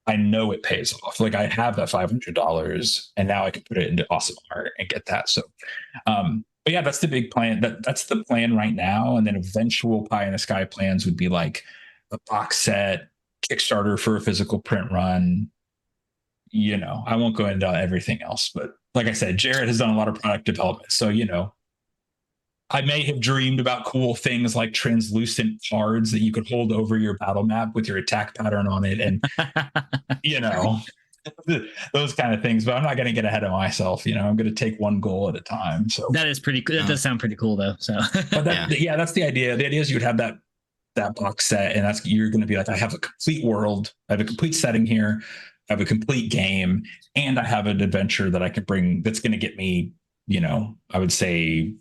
I know it pays off. Like, I have that $500 and now I can put it into awesome art and get that. So but yeah, that's the big plan. That's the plan right now. And then eventual pie in the sky plans would be like a box set, Kickstarter for a physical print run. I won't go into everything else, but like I said, Jarrett has done a lot of product development. So, I may have dreamed about cool things like translucent cards that you could hold over your battle map with your attack pattern on it. And, those kind of things, but I'm not going to get ahead of myself. I'm going to take one goal at a time. So that is pretty cool. That does sound pretty cool though. So but that's the idea. The idea is you'd have that box set, and you're going to be like, I have a complete world. I have a complete setting here. I have a complete game, and I have an adventure that I can bring that's going to get me, I would say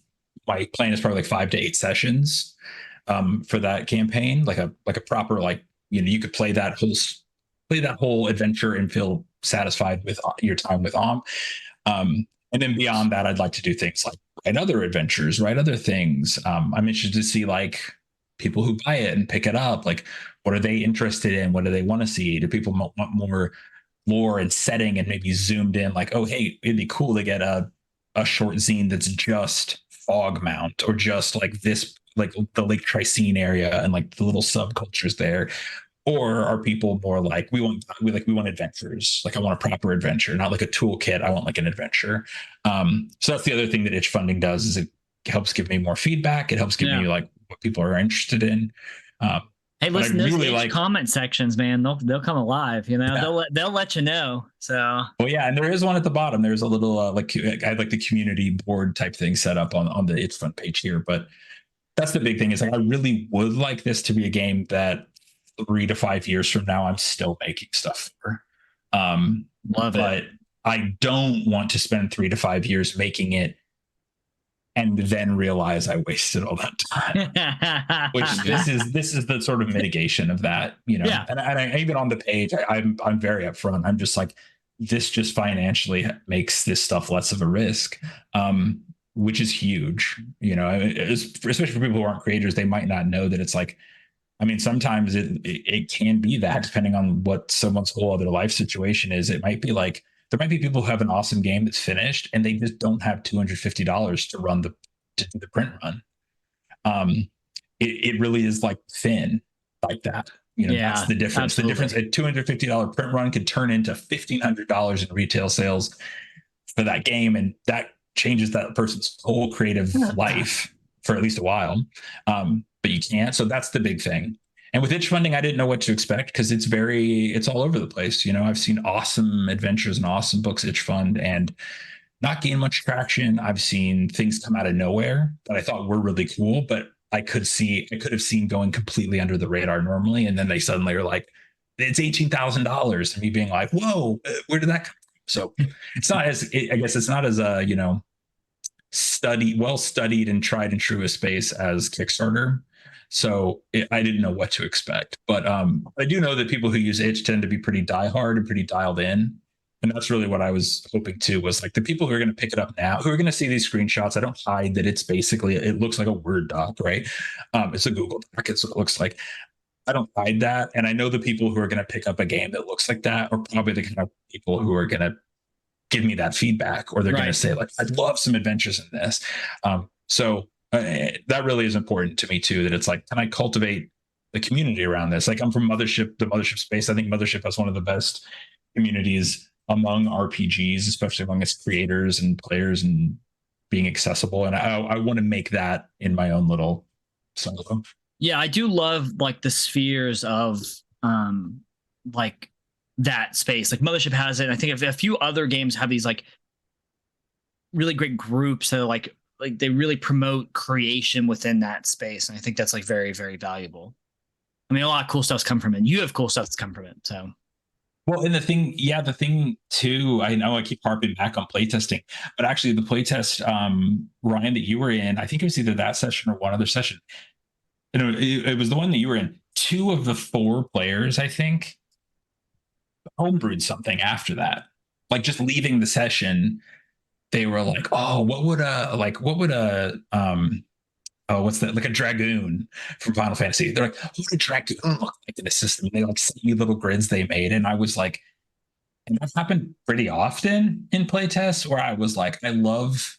my plan is probably like 5 to 8 sessions for that campaign, like a proper, like, you could play that whole adventure and feel satisfied with your time with and then beyond that, I'd like to do things like write other adventures, write other things. I'm interested to see like people who buy it and pick it up, like what are they interested in, what do they want to see, do people want more lore and setting and maybe zoomed in, like, oh hey, it'd be cool to get a short zine that's just Fogmount, or just like this, like the Lake Tricine area and like the little subcultures there. Or are people more like, we want adventures, like I want a proper adventure, not like a toolkit, I want like an adventure. So that's the other thing that itch funding does, is it helps give me more feedback, it helps give me like what people are interested in. Hey, listen, those really comment sections, man, they'll come alive. They'll let you know. So, well, yeah, and there is one at the bottom. There's a little I had like the community board type thing set up on the Itch Fund page here. But that's the big thing, is like I really would like this to be a game that 3 to 5 years from now I'm still making stuff for. Love it. But I don't want to spend 3 to 5 years making it and then realize I wasted all that time. Which this is the sort of mitigation of that, Yeah. And I, even on the page, I'm very upfront. I'm just like, this just financially makes this stuff less of a risk, which is huge. Especially for people who aren't creators, they might not know that it's like, I mean, sometimes it can be that, depending on what someone's whole other life situation is. It might be like, there might be people who have an awesome game that's finished and they just don't have $250 to do the print run. It really is like thin like that. That's the difference. Absolutely. The difference, a $250 print run could turn into $1,500 in retail sales for that game. And that changes that person's whole creative life for at least a while. But you can't. So that's the big thing. And with itch funding, I didn't know what to expect, because it's all over the place. I've seen awesome adventures and awesome books itch fund and not gain much traction. I've seen things come out of nowhere that I thought were really cool, but I could have seen going completely under the radar normally. And then they suddenly are like, it's $18,000. And me being like, whoa, where did that come from? So it's not as, I guess it's not as well studied and tried and true a space as Kickstarter. So I didn't know what to expect, but I do know that people who use itch tend to be pretty diehard and pretty dialed in. And that's really what I was hoping to, was like the people who are going to pick it up now, who are going to see these screenshots. I don't hide that it's basically, it looks like a Word doc, right? It's a Google doc. It's what it looks like. I don't hide that. And I know the people who are going to pick up a game that looks like that are probably the kind of people who are going to give me that feedback, or they're going to say like, I'd love some adventures in this. So that really is important to me too, that it's like, can I cultivate the community around this? Like, I'm from the Mothership space. I think Mothership has one of the best communities among RPGs, especially among its creators and players, and being accessible. And I want to make that in my own little silo. Yeah, I do love like the spheres of like that space. Like Mothership has it. And I think a few other games have these like really great groups that are like they really promote creation within that space. And I think that's like very, very valuable. I mean, a lot of cool stuff's come from it. You have cool stuff that's come from it. So, well, and the thing too, I know I keep harping back on playtesting, but actually the playtest, Ryan, that you were in, I think it was either that session or one other session. It was the one that you were in. 2 of the 4 players, I think, homebrewed something after that. Like, just leaving the session, they were like, oh, what's that, like a dragoon from Final Fantasy? They're like, what would a dragoon look like in a system? And they like sent me little grids they made, and I was like, and that happened pretty often in playtests, where I was like, I love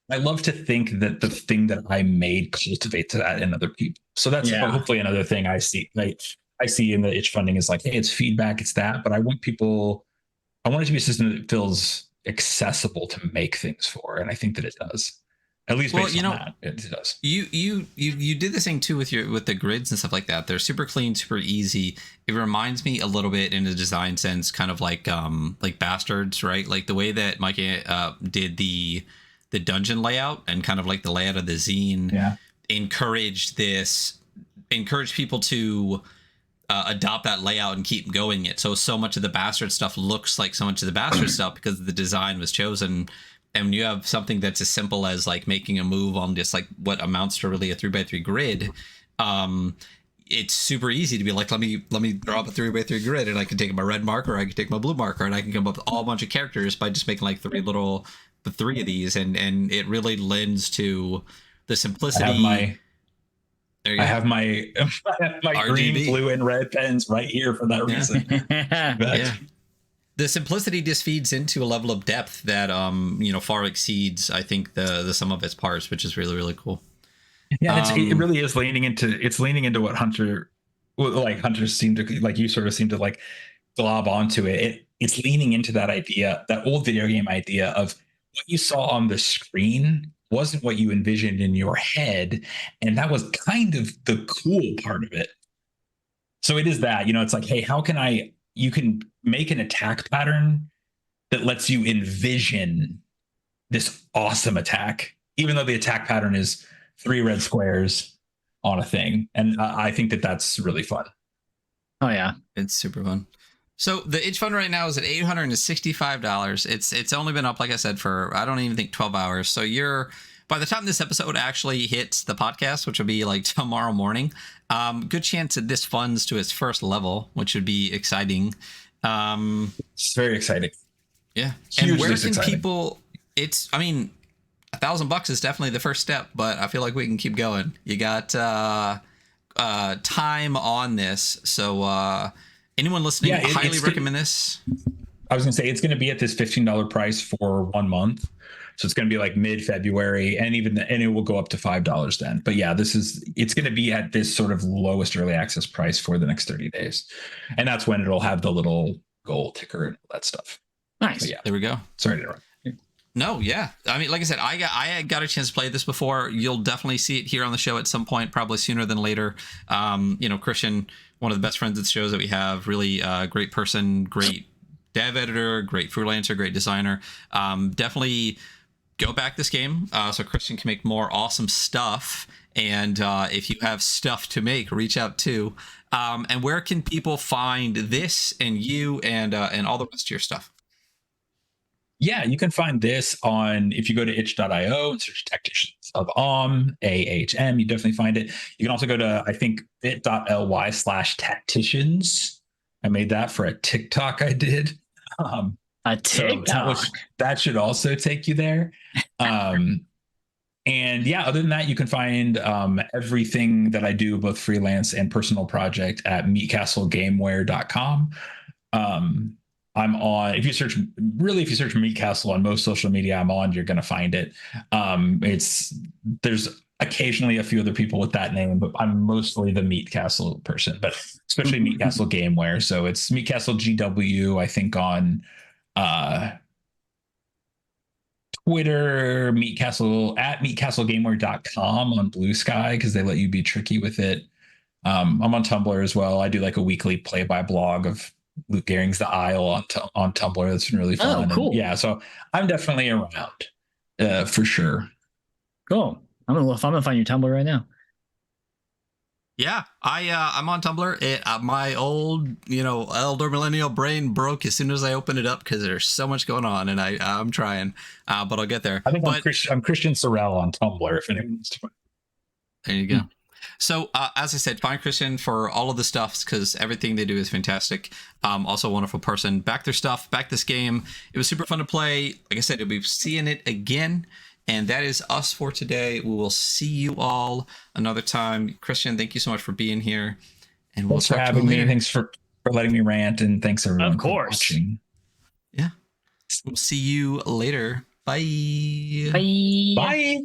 to think that the thing that I made cultivates that in other people. So that's hopefully another thing I see. Like, I see in the itch funding is like, hey, it's feedback, it's that, but I want it to be a system that feels accessible to make things for, and I think that it does. At least based on that, it does. You did this thing too with the grids and stuff like that. They're super clean, super easy. It reminds me a little bit in a design sense, kind of like Bastards, right? Like the way that Mike did the dungeon layout and kind of like the layout of the zine, encouraged people to adopt that layout and keep going it. So much of the bastard stuff looks like so much of the bastard stuff because the design was chosen. And when you have something that's as simple as like making a move on just like what amounts to really a 3x3 grid, it's super easy to be like, let me draw up a 3x3 grid, and I can take my red marker, I can take my blue marker, and I can come up with all bunch of characters by just making like three of these, and it really lends to the simplicity. I have my green, blue, and red pens right here for that reason. Yeah. The simplicity just feeds into a level of depth that far exceeds, I think, the sum of its parts, which is really, really cool. Yeah, it really is leaning into what hunters seem to like. You sort of seem to like glob onto it. It's leaning into that idea, that old video game idea of what you saw on the screen wasn't what you envisioned in your head, and that was kind of the cool part of it. So it is that, it's like, hey, you can make an attack pattern that lets you envision this awesome attack, even though the attack pattern is 3 red squares on a thing. And I think that's really fun. Oh yeah, it's super fun. So the itch fund right now is at $865. It's only been up, like I said, for I don't even think 12 hours. So by the time this episode actually hits the podcast, which will be like tomorrow morning, good chance that this funds to its first level, which would be exciting. It's very exciting. Yeah. Hugely and where can exciting. people? $1,000 is definitely the first step, but I feel like we can keep going. You got time on this, so anyone listening, highly recommend this. I was gonna say it's gonna be at this $15 price for 1 month, so it's gonna be like mid-February, and it will go up to $5 then. But yeah, it's gonna be at this sort of lowest early access price for the next 30 days, and that's when it'll have the little goal ticker and all that stuff. Nice. But yeah, there we go. Sorry to interrupt. No, yeah. I mean, like I said, I got a chance to play this before. You'll definitely see it here on the show at some point, probably sooner than later. Christian, one of the best friends at the shows that we have, really great person, great dev editor, great freelancer, great designer. Definitely go back this game so Christian can make more awesome stuff. And if you have stuff to make, reach out too. And where can people find this and you and all the rest of your stuff? Yeah, you can find this if you go to itch.io and search Tacticians of AHM, you definitely find it. You can also go to, I think, bit.ly/tacticians. I made that for a TikTok I did. A TikTok. So that should also take you there. And yeah, other than that, you can find everything that I do, both freelance and personal project, at Meatcastle.gameware.com. I'm on, if you search Meatcastle on most social media I'm on, you're going to find it. There's occasionally a few other people with that name, but I'm mostly the Meatcastle person, but especially Meatcastle Gameware. So it's Meatcastle GW, I think, on Twitter, Meatcastle at meatcastlegameware.com on Blue Sky, because they let you be tricky with it. I'm on Tumblr as well. I do like a weekly play-by-blog of Luke Gehring's The Isle on Tumblr. That's been really fun. Oh, cool. And yeah, so I'm definitely around for sure. Cool. I'm gonna find your Tumblr right now. Yeah, I'm on Tumblr. My old, elder millennial brain broke as soon as I opened it up because there's so much going on, and I'm trying, but I'll get there. I think I'm Christian Sorrell on Tumblr. If anyone's to... There you go. So, as I said, find Christian for all of the stuff, because everything they do is fantastic. Also a wonderful person. Back their stuff, back this game. It was super fun to play. Like I said, we'll be seeing it again. And that is us for today. We will see you all another time. Christian, thank you so much for being here. And we'll thanks for having me. Thanks for letting me rant. And thanks everyone for watching. Yeah. We'll see you later. Bye. Bye. Bye.